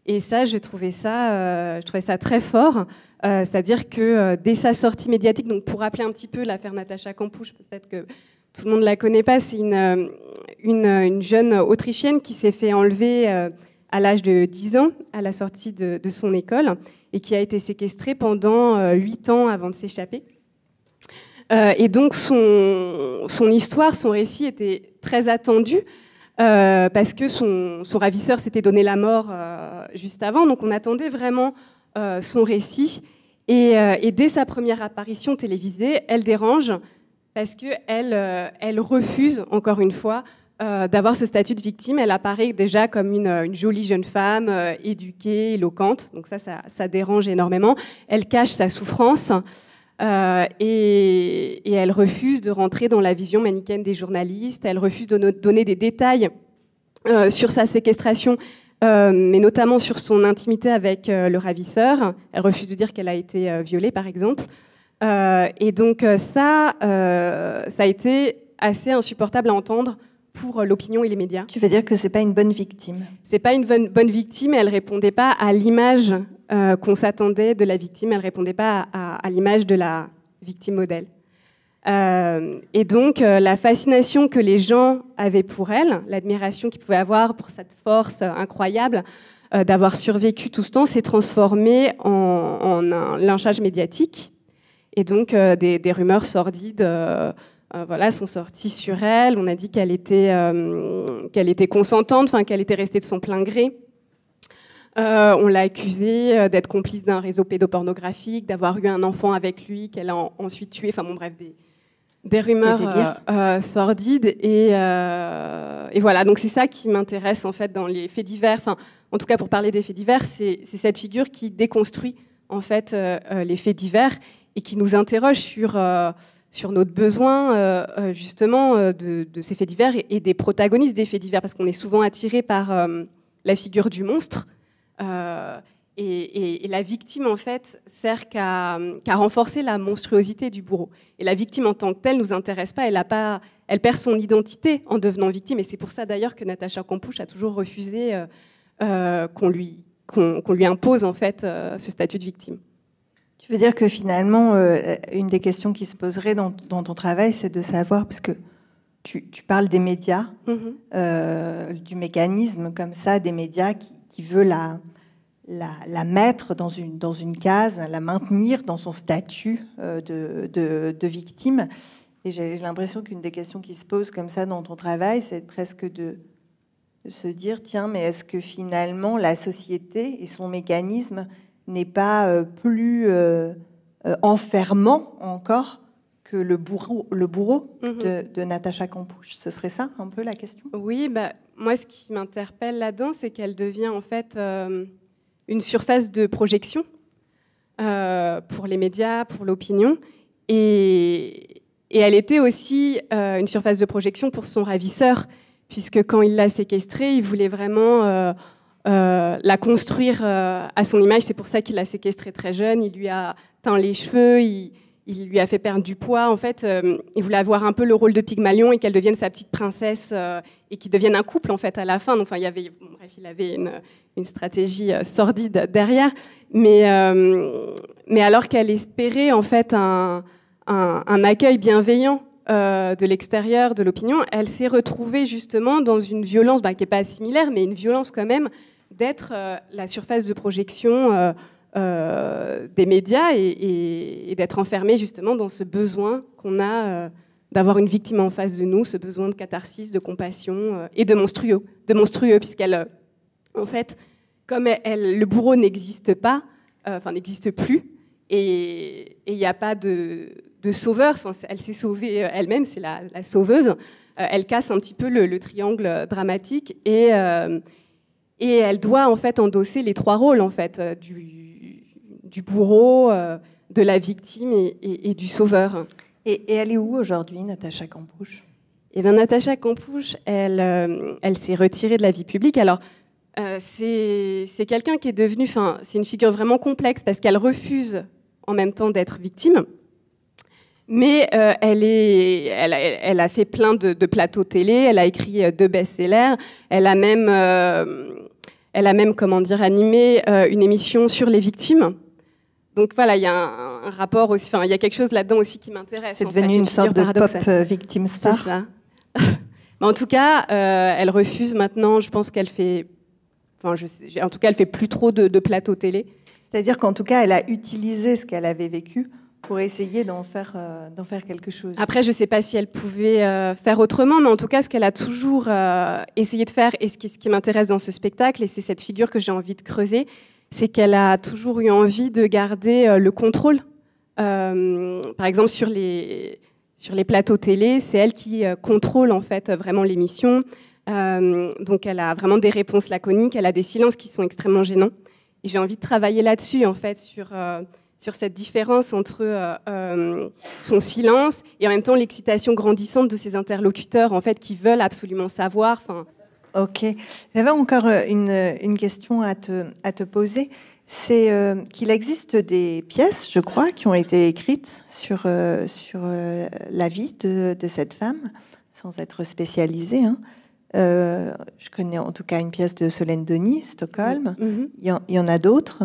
Et ça, je trouvais ça très fort. C'est-à-dire que dès sa sortie médiatique, donc pour rappeler un petit peu l'affaire Natacha Campouche, peut-être que tout le monde ne la connaît pas, c'est une jeune Autrichienne qui s'est fait enlever à l'âge de 10 ans, à la sortie de son école, et qui a été séquestrée pendant 8 ans avant de s'échapper. Et donc son histoire, son récit était très attendu, parce que son ravisseur s'était donné la mort juste avant, donc on attendait vraiment son récit. Et dès sa première apparition télévisée, elle dérange parce qu'elle refuse, encore une fois, d'avoir ce statut de victime. Elle apparaît déjà comme une jolie jeune femme, éduquée, éloquente, donc ça dérange énormément. Elle cache sa souffrance et elle refuse de rentrer dans la vision manichéenne des journalistes. Elle refuse de donner des détails sur sa séquestration, mais notamment sur son intimité avec le ravisseur. Elle refuse de dire qu'elle a été violée, par exemple. Et donc ça a été assez insupportable à entendre pour l'opinion et les médias. Tu veux dire que c'est pas une bonne victime? C'est pas une bonne victime. Elle répondait pas à l'image qu'on s'attendait de la victime. Elle répondait pas à l'image de la victime modèle. Et donc, la fascination que les gens avaient pour elle, l'admiration qu'ils pouvaient avoir pour cette force incroyable d'avoir survécu tout ce temps, s'est transformée en un lynchage médiatique. Et donc, des rumeurs sordides sont sorties sur elle. On a dit qu'elle était consentante, qu'elle était restée de son plein gré. On l'a accusée d'être complice d'un réseau pédopornographique, d'avoir eu un enfant avec lui, qu'elle a ensuite tué. Enfin bon, bref, des rumeurs sordides. Et voilà, donc c'est ça qui m'intéresse en fait dans les faits divers. Enfin, en tout cas, pour parler des faits divers, c'est cette figure qui déconstruit en fait les faits divers et qui nous interroge sur notre besoin justement de ces faits divers et des protagonistes des faits divers, parce qu'on est souvent attiré par la figure du monstre. Et la victime, en fait, sert qu'à renforcer la monstruosité du bourreau. Et la victime en tant que telle ne nous intéresse pas. Elle perd son identité en devenant victime. Et c'est pour ça, d'ailleurs, que Natacha Campouche a toujours refusé qu'on lui impose, en fait, ce statut de victime. Tu veux dire que finalement, une des questions qui se poserait dans ton travail, c'est de savoir, parce que tu parles des médias, du mécanisme comme ça, des médias qui veut la mettre dans une case, la maintenir dans son statut de victime. Et j'ai l'impression qu'une des questions qui se pose comme ça dans ton travail, c'est presque de se dire, tiens, mais est-ce que finalement la société et son mécanisme n'est pas plus enfermant encore que le bourreau de Natacha Campouche? Ce serait ça un peu la question? Oui, moi ce qui m'interpelle là-dedans, c'est qu'elle devient en fait une surface de projection pour les médias, pour l'opinion, et elle était aussi une surface de projection pour son ravisseur, puisque quand il l'a séquestrée, il voulait vraiment la construire à son image. C'est pour ça qu'il l'a séquestrée très jeune. Il lui a teint les cheveux, il lui a fait perdre du poids. En fait, il voulait avoir un peu le rôle de Pygmalion et qu'elle devienne sa petite princesse et qu'ils deviennent un couple en fait à la fin. Donc, il avait une stratégie sordide derrière. Mais alors qu'elle espérait en fait un accueil bienveillant de l'extérieur, de l'opinion, elle s'est retrouvée justement dans une violence qui n'est pas similaire, mais une violence quand même d'être la surface de projection des médias et d'être enfermée justement dans ce besoin qu'on a d'avoir une victime en face de nous, ce besoin de catharsis, de compassion et de monstrueux puisqu'elle, en fait, comme le bourreau n'existe pas, n'existe plus, et il n'y a pas de sauveur, elle s'est sauvée elle-même, c'est la sauveuse, elle casse un petit peu le triangle dramatique et elle doit en fait endosser les 3 rôles en fait, du bourreau, de la victime et du sauveur. Et elle est où aujourd'hui, Natacha Campouche ? Eh bien, Natacha Campouche, elle s'est retirée de la vie publique. Alors, c'est quelqu'un qui est devenu... c'est une figure vraiment complexe parce qu'elle refuse en même temps d'être victime. Mais elle a fait plein de plateaux télé, elle a écrit 2 best-sellers, elle a même animé une émission sur les victimes. Donc voilà, il y a un rapport aussi, il y a quelque chose là-dedans aussi qui m'intéresse. C'est devenu une sorte de pop victime star. C'est ça. Mais en tout cas, elle refuse maintenant, je pense qu'elle fait... en tout cas, elle fait plus trop de plateaux télé. C'est-à-dire qu'en tout cas, elle a utilisé ce qu'elle avait vécu pour essayer d'en faire quelque chose. Après, je ne sais pas si elle pouvait faire autrement, mais en tout cas, ce qu'elle a toujours essayé de faire, et ce qui m'intéresse dans ce spectacle, et c'est cette figure que j'ai envie de creuser, c'est qu'elle a toujours eu envie de garder le contrôle. Par exemple, sur les plateaux télé, c'est elle qui contrôle en fait vraiment l'émission. Donc, elle a vraiment des réponses laconiques, elle a des silences qui sont extrêmement gênants. Et j'ai envie de travailler là-dessus, en fait, sur cette différence entre son silence et en même temps l'excitation grandissante de ses interlocuteurs, en fait, qui veulent absolument savoir. Ok. J'avais encore une question à te poser. C'est qu'il existe des pièces, je crois, qui ont été écrites sur la vie de cette femme, sans être spécialisée. Hein. Je connais en tout cas une pièce de Solène Denis, Stockholm. Mm-hmm. Il y en a d'autres ?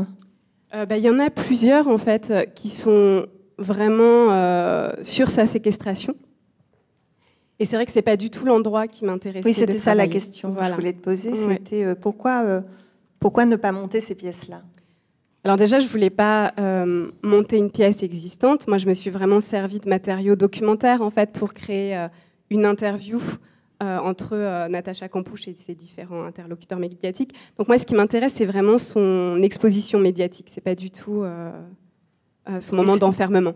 Il y en a plusieurs, en fait, qui sont vraiment sur sa séquestration. Et c'est vrai que ce n'est pas du tout l'endroit qui m'intéressait. Oui, c'était ça la question que je voulais te poser. Ouais. C'était pourquoi ne pas monter ces pièces-là ? Alors déjà, je ne voulais pas monter une pièce existante. Moi, je me suis vraiment servie de matériaux documentaires, en fait, pour créer une interview entre Natacha Campouche et ses différents interlocuteurs médiatiques. Donc moi, ce qui m'intéresse, c'est vraiment son exposition médiatique. Ce n'est pas du tout son moment d'enfermement.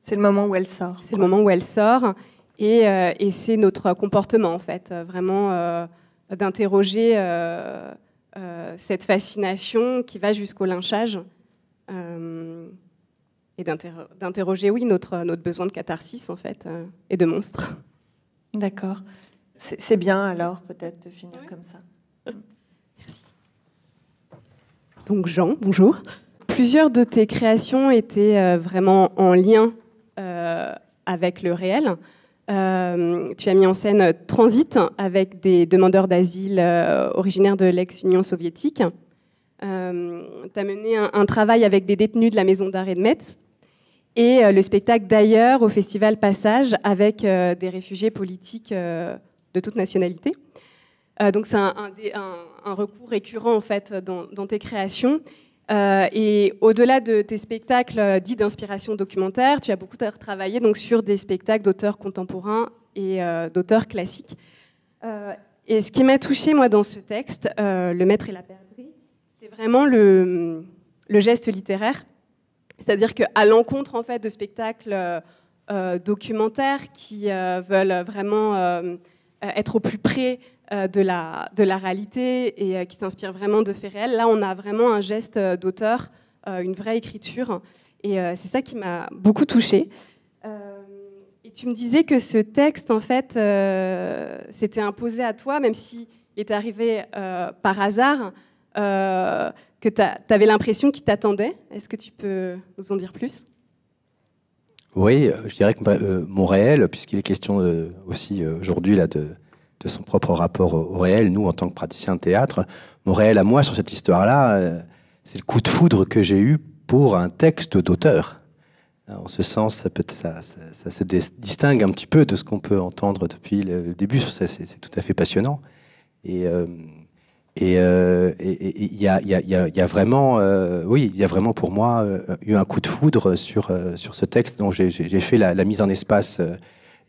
C'est le moment où elle sort. C'est le moment où elle sort. Et c'est notre comportement, en fait, vraiment d'interroger cette fascination qui va jusqu'au lynchage et d'interroger, oui, notre besoin de catharsis, en fait, et de monstre. D'accord. C'est bien, alors, peut-être, de finir comme ça. Merci. Donc, Jean, bonjour. Plusieurs de tes créations étaient vraiment en lien avec le réel. Tu as mis en scène Transit avec des demandeurs d'asile originaires de l'ex-Union soviétique. Tu as mené un travail avec des détenus de la maison d'arrêt de Metz et le spectacle d'ailleurs au festival Passage avec des réfugiés politiques de toute nationalité. Donc c'est un recours récurrent en fait dans tes créations. Et au-delà de tes spectacles dits d'inspiration documentaire, tu as beaucoup travaillé donc, sur des spectacles d'auteurs contemporains et d'auteurs classiques. Et ce qui m'a touchée, moi, dans ce texte, Le Maître et la Perdrix, c'est vraiment le geste littéraire. C'est-à-dire qu'à l'encontre, en fait, de spectacles documentaires qui veulent vraiment être au plus près de la réalité et qui s'inspire vraiment de faits réels. Là, on a vraiment un geste d'auteur, une vraie écriture. Et c'est ça qui m'a beaucoup touchée. Et tu me disais que ce texte, en fait, s'était imposé à toi, même s'il est arrivé par hasard, que tu avais l'impression qu'il t'attendait. Est-ce que tu peux nous en dire plus ? Oui, je dirais que mon réel, puisqu'il est question aussi aujourd'hui là, de son propre rapport au réel, nous, en tant que praticiens de théâtre, mon réel à moi sur cette histoire-là, c'est le coup de foudre que j'ai eu pour un texte d'auteur. En ce sens, ça se distingue un petit peu de ce qu'on peut entendre depuis le début. C'est tout à fait passionnant. Et il y a vraiment, oui, il y a vraiment pour moi eu un coup de foudre sur ce texte dont j'ai fait la mise en espace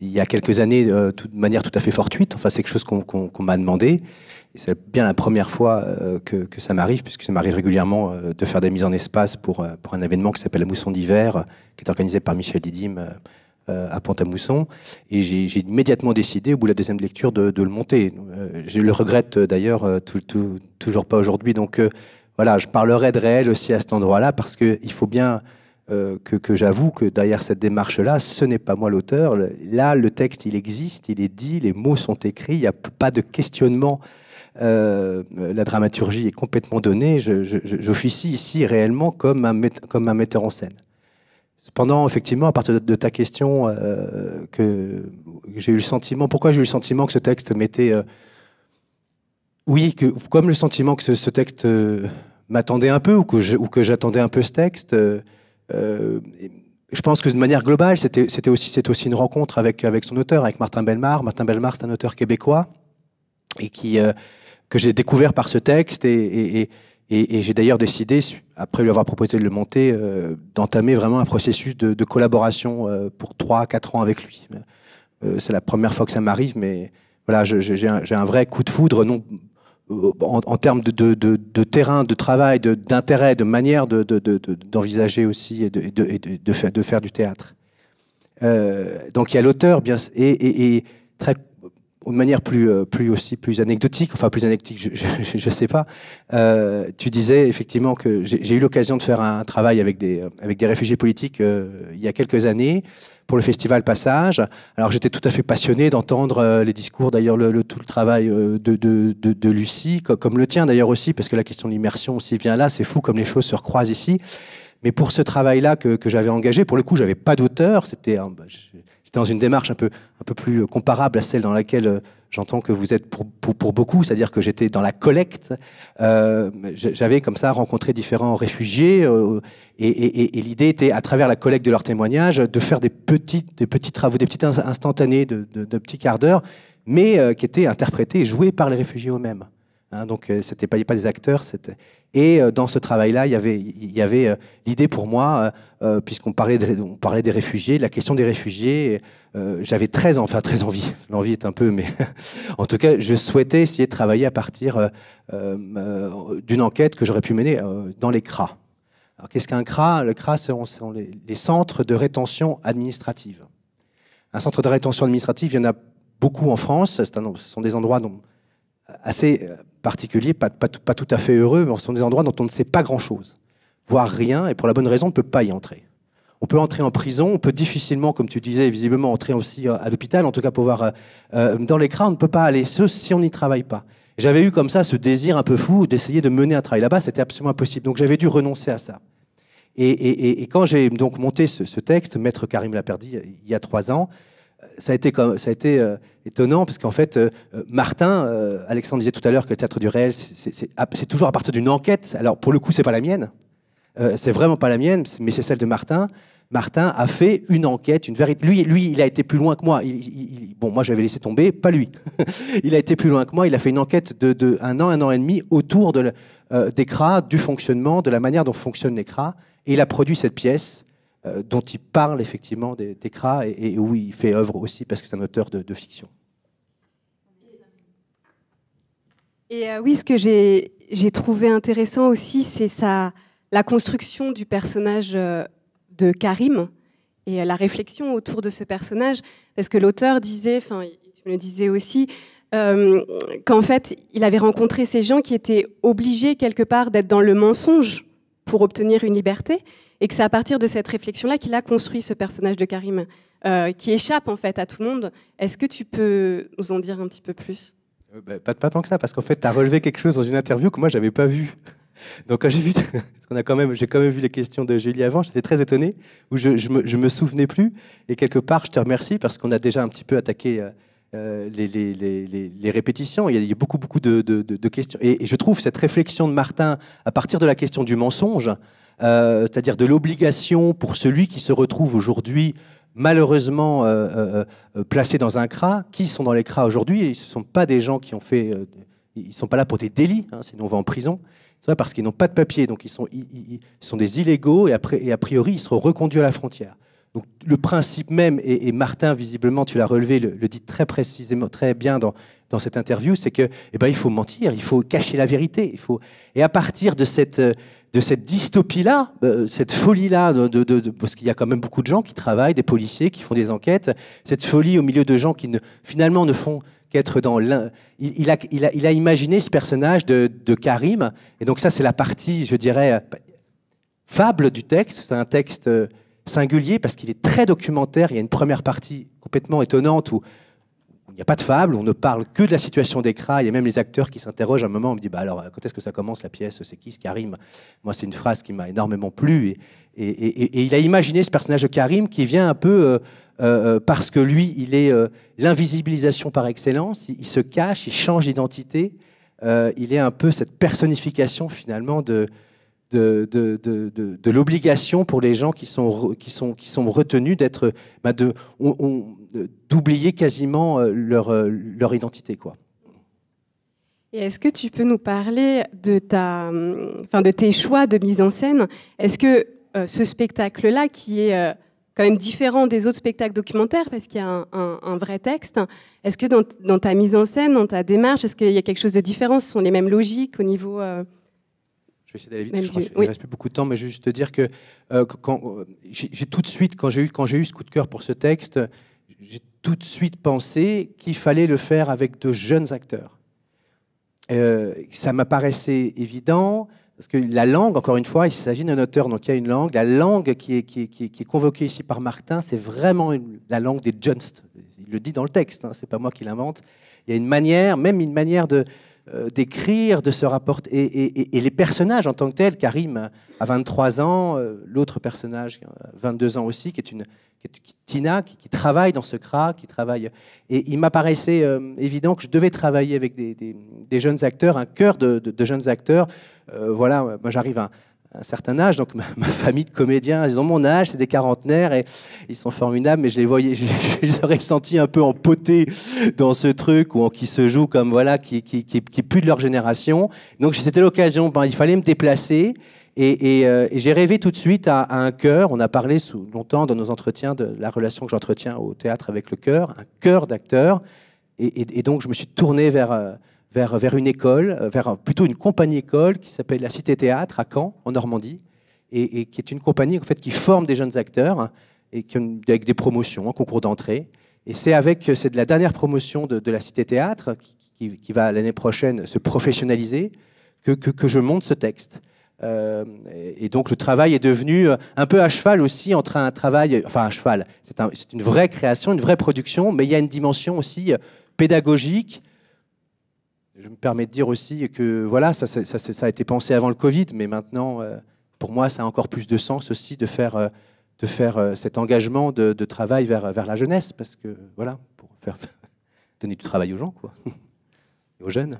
il y a quelques années de manière tout à fait fortuite. Enfin, c'est quelque chose qu'on m'a demandé. Et c'est bien la première fois que ça m'arrive, puisque ça m'arrive régulièrement de faire des mises en espace pour un événement qui s'appelle la Mousson d'hiver, qui est organisé par Michel Didim à Pont-à-Mousson. Et j'ai immédiatement décidé, au bout de la deuxième lecture, de le monter. Je le regrette d'ailleurs toujours pas aujourd'hui. Donc voilà, je parlerai de réel aussi à cet endroit-là, parce qu'il faut bien que j'avoue que derrière cette démarche-là, ce n'est pas moi l'auteur. Là, le texte, il existe, il est dit, les mots sont écrits, il n'y a pas de questionnement. La dramaturgie est complètement donnée. J'officie ici réellement comme un metteur en scène. Cependant, effectivement, à partir de ta question, que j'ai eu le sentiment, pourquoi j'ai eu le sentiment que ce texte m'était... oui, comme le sentiment que ce texte m'attendait un peu, ou que j'attendais un peu ce texte, je pense que de manière globale, c'est aussi une rencontre avec son auteur, avec Martin Bellemare. Martin Bellemare, c'est un auteur québécois, et que j'ai découvert par ce texte, et j'ai d'ailleurs décidé, après lui avoir proposé de le monter, d'entamer vraiment un processus de collaboration pour 3-4 ans avec lui. C'est la première fois que ça m'arrive, mais voilà, j'ai un vrai coup de foudre, non, en termes de terrain, de travail, d'intérêt, de manière d'envisager aussi et de faire du théâtre. Donc il y a l'auteur, bien, et très de manière plus anecdotique, enfin plus anecdotique, je sais pas. Tu disais effectivement que j'ai eu l'occasion de faire un travail avec des réfugiés politiques il y a quelques années pour le festival Passage. Alors j'étais tout à fait passionné d'entendre les discours, d'ailleurs tout le travail de Lucie, comme le tien d'ailleurs aussi, parce que la question de l'immersion aussi vient là. C'est fou comme les choses se recroisent ici. Mais pour ce travail-là que j'avais engagé, pour le coup, j'avais pas d'auteur. J'étais dans une démarche un peu plus comparable à celle dans laquelle j'entends que vous êtes pour beaucoup, c'est-à-dire que j'étais dans la collecte. J'avais comme ça rencontré différents réfugiés et l'idée était, à travers la collecte de leurs témoignages, de faire des petits travaux, des petits instantanés de petits quarts d'heure, mais qui étaient interprétés et joués par les réfugiés eux-mêmes. Hein, donc, c'était pas des acteurs. Et dans ce travail-là, il y avait l'idée pour moi, puisqu'on parlait des réfugiés, la question des réfugiés. J'avais très envie. L'envie est un peu, mais en tout cas, je souhaitais essayer de travailler à partir d'une enquête que j'aurais pu mener dans les CRA. Alors, qu'est-ce qu'un CRA? Le CRA, ce sont les centres de rétention administrative. Un centre de rétention administrative, il y en a beaucoup en France. Ce sont des endroits assez particuliers, pas tout à fait heureux, mais ce sont des endroits dont on ne sait pas grand-chose, voire rien, et pour la bonne raison, on ne peut pas y entrer. On peut entrer en prison, on peut difficilement, comme tu disais, visiblement entrer aussi à l'hôpital, en tout cas pouvoir dans les CRA, on ne peut pas aller, si on n'y travaille pas. J'avais eu comme ça ce désir un peu fou d'essayer de mener un travail là-bas, c'était absolument impossible, donc j'avais dû renoncer à ça. Et quand j'ai donc monté ce texte, Maître Karim Laperdi, il y a 3 ans, ça a été étonnant, parce qu'en fait, Martin, Alexandre disait tout à l'heure que le théâtre du réel, c'est toujours à partir d'une enquête. Alors, pour le coup, c'est pas la mienne. C'est vraiment pas la mienne, mais c'est celle de Martin. Martin a fait une enquête, une vérité. Lui, il a été plus loin que moi. Bon, moi, j'avais laissé tomber, pas lui. Il a été plus loin que moi. Il a fait une enquête de 1 an et demi autour des CRA, du fonctionnement, de la manière dont fonctionnent les CRA. Et il a produit cette pièce dont il parle effectivement des CRA et où il fait œuvre aussi parce que c'est un auteur de fiction. Et oui, ce que j'ai trouvé intéressant aussi, c'est la construction du personnage de Karim et la réflexion autour de ce personnage, parce que l'auteur disait, enfin tu me le disais aussi, qu'en fait il avait rencontré ces gens qui étaient obligés quelque part d'être dans le mensonge pour obtenir une liberté, et que c'est à partir de cette réflexion-là qu'il a construit ce personnage de Karim, qui échappe en fait à tout le monde. Est-ce que tu peux nous en dire un petit peu plus ? Pas tant que ça, parce qu'en fait, tu as relevé quelque chose dans une interview que moi, je n'avais pas vu. Donc quand j'ai vu, j'ai quand même vu les questions de Julie avant, j'étais très étonné, où je me souvenais plus, et quelque part, je te remercie, parce qu'on a déjà un petit peu attaqué les répétitions. Il y a beaucoup de questions. Et je trouve cette réflexion de Martin, à partir de la question du mensonge, c'est-à-dire de l'obligation pour celui qui se retrouve aujourd'hui malheureusement placé dans un CRA. Qui sont dans les CRA aujourd'hui? Ce ne sont pas des gens qui ont fait... ils ne sont pas là pour des délits, hein, sinon on va en prison. C'est parce qu'ils n'ont pas de papier, donc ils sont des illégaux et a priori ils seront reconduits à la frontière. Donc le principe même, et Martin visiblement tu l'as relevé, le dit très précisément, très bien dans cette interview, c'est que il faut mentir, il faut cacher la vérité, et à partir de cette dystopie-là, cette folie-là, parce qu'il y a quand même beaucoup de gens qui travaillent, des policiers qui font des enquêtes, cette folie au milieu de gens qui finalement ne font qu'être dans l'un. Il a imaginé ce personnage de Karim, et donc ça c'est la partie, je dirais, fable du texte. C'est un texte singulier parce qu'il est très documentaire. Il y a une première partie complètement étonnante où il n'y a pas de fable, on ne parle que de la situation des CRA. Il y a même les acteurs qui s'interrogent à un moment, on me dit alors quand est-ce que ça commence la pièce, c'est qui ce Karim? Moi c'est une phrase qui m'a énormément plu, et il a imaginé ce personnage de Karim qui vient un peu parce que lui il est l'invisibilisation par excellence, il se cache, il change d'identité, il est un peu cette personnification finalement de l'obligation pour les gens qui sont retenus d'être, d'oublier quasiment leur identité, quoi. Et est-ce que tu peux nous parler de tes choix de mise en scène? Est-ce que ce spectacle-là, qui est quand même différent des autres spectacles documentaires, parce qu'il y a un vrai texte, est-ce que dans ta mise en scène, dans ta démarche, est-ce qu'il y a quelque chose de différent? Ce sont les mêmes logiques au niveau... Je vais essayer d'aller vite, je crois qu'il ne reste plus beaucoup de temps, mais je vais juste te dire que j'ai tout de suite, quand j'ai eu ce coup de cœur pour ce texte, j'ai tout de suite pensé qu'il fallait le faire avec de jeunes acteurs. Ça m'apparaissait évident, parce que la langue, encore une fois, il s'agit d'un auteur, donc il y a une langue. La langue qui est convoquée ici par Martin, c'est vraiment la langue des jeunes. Il le dit dans le texte, hein, c'est pas moi qui l'invente. Il y a une manière, même une manière d'écrire, de se rapporter, et les personnages en tant que tels. Karim a 23 ans, l'autre personnage a 22 ans aussi, qui est Tina, qui travaille dans ce CRA, qui travaille. Et il m'apparaissait évident que je devais travailler avec des jeunes acteurs, un chœur de jeunes acteurs. Voilà, moi j'arrive à un certain âge, donc ma famille de comédiens, ils ont mon âge, c'est des quarantenaires, et ils sont formidables, mais je les voyais, je les aurais sentis un peu empotés dans ce truc qui se joue comme, voilà, qui est plus de leur génération. Donc c'était l'occasion, il fallait me déplacer, et j'ai rêvé tout de suite à un chœur. On a parlé longtemps dans nos entretiens de la relation que j'entretiens au théâtre avec le chœur, un chœur d'acteurs, et donc je me suis tourné vers une école, plutôt une compagnie-école qui s'appelle la Cité Théâtre à Caen, en Normandie, et qui est une compagnie en fait, qui forme des jeunes acteurs et avec des promotions, un concours d'entrée. Et c'est de la dernière promotion de la Cité Théâtre qui va l'année prochaine se professionnaliser que je monte ce texte. Et donc le travail est devenu un peu à cheval aussi entre un travail, enfin à cheval, c'est une vraie création, une vraie production, mais il y a une dimension aussi pédagogique. Je me permets de dire aussi que voilà, ça a été pensé avant le Covid, mais maintenant, pour moi, ça a encore plus de sens aussi de faire cet engagement de travail vers la jeunesse, parce que voilà, pour donner du travail aux gens, quoi, et aux jeunes.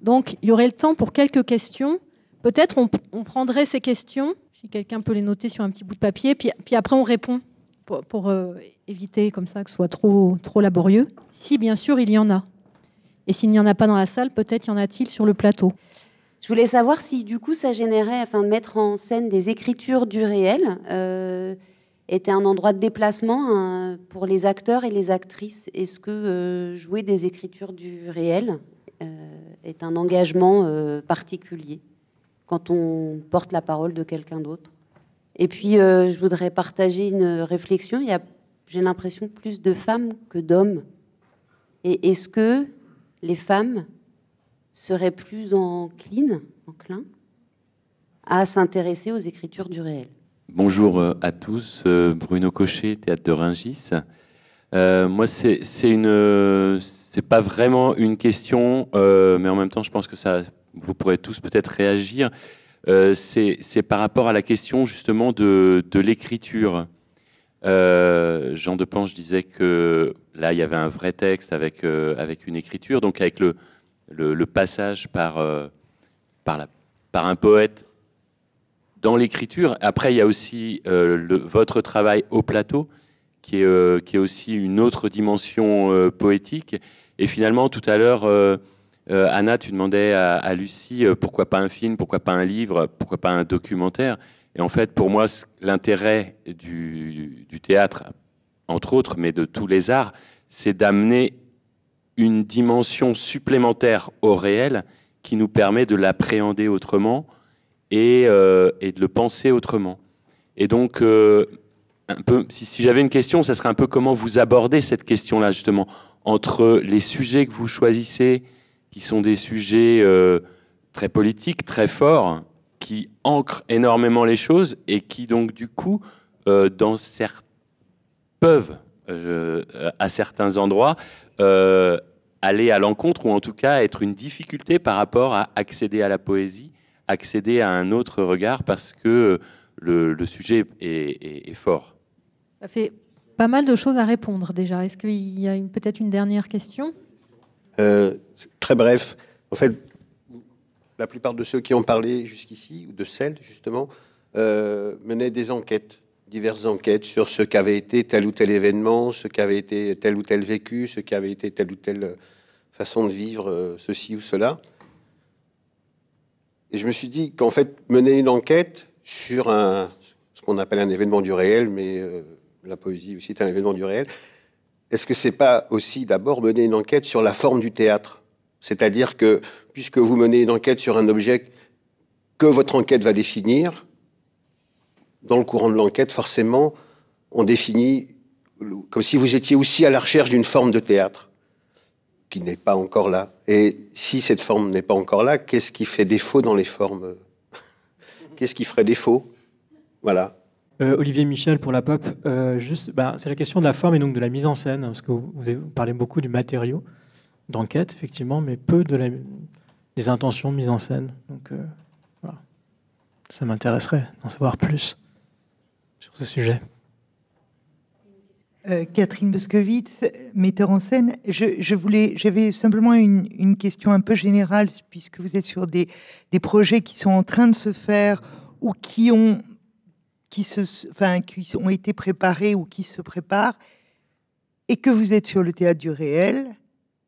Donc, il y aurait le temps pour quelques questions. Peut-être on prendrait ces questions, si quelqu'un peut les noter sur un petit bout de papier, puis après on répond pour éviter comme ça que ce soit trop laborieux. Si bien sûr il y en a. Et s'il n'y en a pas dans la salle, peut-être y en a-t-il sur le plateau. Je voulais savoir si du coup ça générait, de mettre en scène des écritures du réel, était un endroit de déplacement pour les acteurs et les actrices. Est-ce que jouer des écritures du réel est un engagement particulier quand on porte la parole de quelqu'un d'autre? Et puis, je voudrais partager une réflexion. J'ai l'impression plus de femmes que d'hommes. Et est-ce que les femmes seraient plus enclins à s'intéresser aux écritures du réel? Bonjour à tous, Bruno Cochet, Théâtre de Rungis. Moi, c'est pas vraiment une question, mais en même temps, je pense que vous pourrez tous peut-être réagir. C'est par rapport à la question justement de l'écriture. Jean Deplanche disait que là, il y avait un vrai texte avec une écriture, donc avec le passage par un poète dans l'écriture. Après, il y a aussi votre travail au plateau, qui est aussi une autre dimension poétique. Et finalement, tout à l'heure, Anna, tu demandais à Lucie pourquoi pas un film, pourquoi pas un livre, pourquoi pas un documentaire. Et en fait, pour moi, l'intérêt du théâtre, entre autres, mais de tous les arts, c'est d'amener une dimension supplémentaire au réel qui nous permet de l'appréhender autrement et de le penser autrement. Et donc, un peu, si j'avais une question, ça serait un peu comment vous abordez cette question-là, justement, entre les sujets que vous choisissez, qui sont des sujets très politiques, très forts, qui ancrent énormément les choses et qui, donc, du coup, peuvent, à certains endroits, aller à l'encontre, ou en tout cas être une difficulté par rapport à accéder à la poésie, accéder à un autre regard, parce que le sujet est fort. Ça fait pas mal de choses à répondre déjà. Est-ce qu'il y a peut-être une dernière question ? Très bref. En fait, la plupart de ceux qui ont parlé jusqu'ici, ou de celles justement, menaient des enquêtes, diverses enquêtes sur ce qu'avait été tel ou tel événement, ce qu'avait été tel ou tel vécu, ce qu'avait été telle ou telle façon de vivre ceci ou cela. Et je me suis dit qu'en fait, mener une enquête sur ce qu'on appelle un événement du réel, mais la poésie aussi est un événement du réel, est-ce que c'est pas aussi d'abord mener une enquête sur la forme du théâtre ? C'est-à-dire que, puisque vous menez une enquête sur un objet que votre enquête va définir, dans le courant de l'enquête, forcément, on définit comme si vous étiez aussi à la recherche d'une forme de théâtre qui n'est pas encore là. Et si cette forme n'est pas encore là, qu'est-ce qui fait défaut dans les formes ? Qu'est-ce qui ferait défaut ? Voilà. Olivier Michel pour la pop. C'est la question de la forme et donc de la mise en scène, parce que vous parlez beaucoup du matériau d'enquête, effectivement, mais peu des intentions de mise en scène. Donc voilà. Ça m'intéresserait d'en savoir plus sur ce sujet. Catherine Boscovitz, metteur en scène. J'avais simplement une question un peu générale, puisque vous êtes sur des projets qui sont en train de se faire ou qui ont été préparés ou qui se préparent, et que vous êtes sur le théâtre du réel.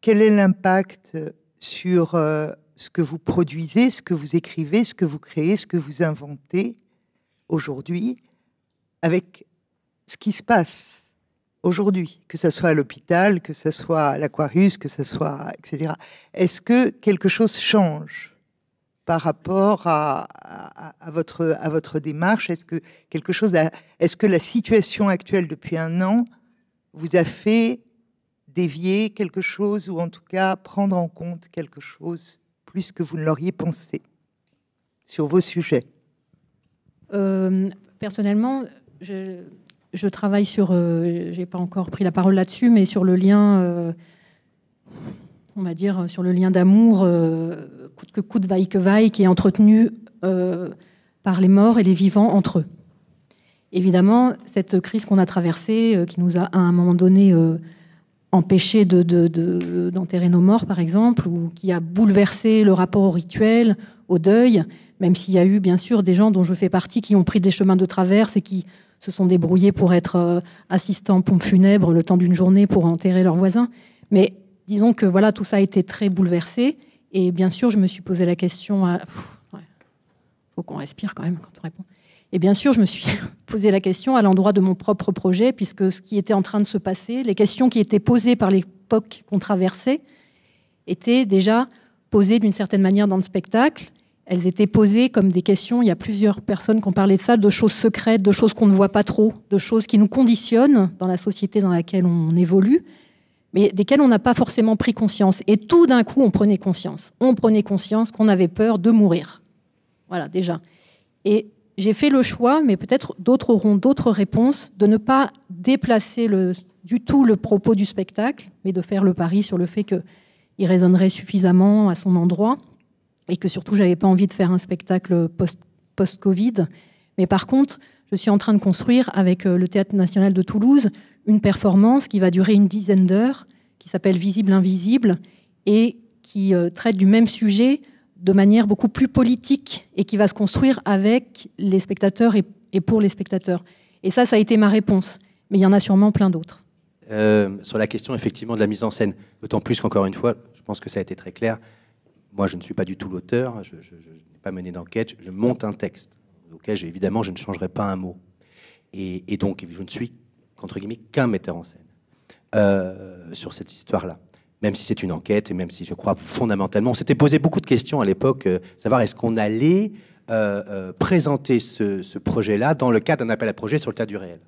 Quel est l'impact sur ce que vous produisez, ce que vous écrivez, ce que vous créez, ce que vous inventez aujourd'hui, avec ce qui se passe aujourd'hui, que ce soit à l'hôpital, que ce soit à l'Aquarius, que ce soit, etc. Est-ce que quelque chose change par rapport à votre démarche ? Est-ce que la situation actuelle depuis un an vous a fait dévier quelque chose, ou en tout cas prendre en compte quelque chose plus que vous ne l'auriez pensé sur vos sujets ? Personnellement, je travaille sur, j'ai pas encore pris la parole là-dessus, mais sur le lien, on va dire, sur le lien d'amour, coûte que coûte, vaille que vaille, qui est entretenu par les morts et les vivants entre eux. Évidemment, cette crise qu'on a traversée, qui nous a à un moment donné empêché d'enterrer nos morts, par exemple, ou qui a bouleversé le rapport au rituel, au deuil, même s'il y a eu, bien sûr, des gens dont je fais partie qui ont pris des chemins de traverse et qui se sont débrouillés pour être assistants pompes funèbres le temps d'une journée pour enterrer leurs voisins. Mais disons que voilà, tout ça a été très bouleversé. Et bien sûr, je me suis posé la question... Faut qu'on respire quand même quand on répond. Et bien sûr, je me suis posé la question à l'endroit de mon propre projet, puisque ce qui était en train de se passer, les questions qui étaient posées par l'époque qu'on traversait, étaient déjà posées d'une certaine manière dans le spectacle. Elles étaient posées comme des questions, il y a plusieurs personnes qui ont parlé de ça, de choses secrètes, de choses qu'on ne voit pas trop, de choses qui nous conditionnent dans la société dans laquelle on évolue, mais desquelles on n'a pas forcément pris conscience. Et tout d'un coup, on prenait conscience. On prenait conscience qu'on avait peur de mourir. Voilà, déjà. Et j'ai fait le choix, mais peut-être d'autres auront d'autres réponses, de ne pas déplacer du tout le propos du spectacle, mais de faire le pari sur le fait qu'il résonnerait suffisamment à son endroit, et que surtout, je n'avais pas envie de faire un spectacle post-Covid. Mais par contre, je suis en train de construire avec le Théâtre National de Toulouse une performance qui va durer une dizaine d'heures, qui s'appelle Visible Invisible, et qui traite du même sujet de manière beaucoup plus politique et qui va se construire avec les spectateurs et pour les spectateurs. Et ça a été ma réponse. Mais il y en a sûrement plein d'autres. Sur la question, effectivement, de la mise en scène, d'autant plus qu'encore une fois, je pense que ça a été très clair, moi, je ne suis pas du tout l'auteur, je n'ai pas mené d'enquête, je monte un texte auquel, évidemment, je ne changerai pas un mot. Et donc, je ne suis, entre guillemets, qu'un metteur en scène sur cette histoire-là. Même si c'est une enquête, et même si je crois fondamentalement... On s'était posé beaucoup de questions à l'époque, savoir est-ce qu'on allait présenter ce projet-là dans le cadre d'un appel à projet sur le tas du réel.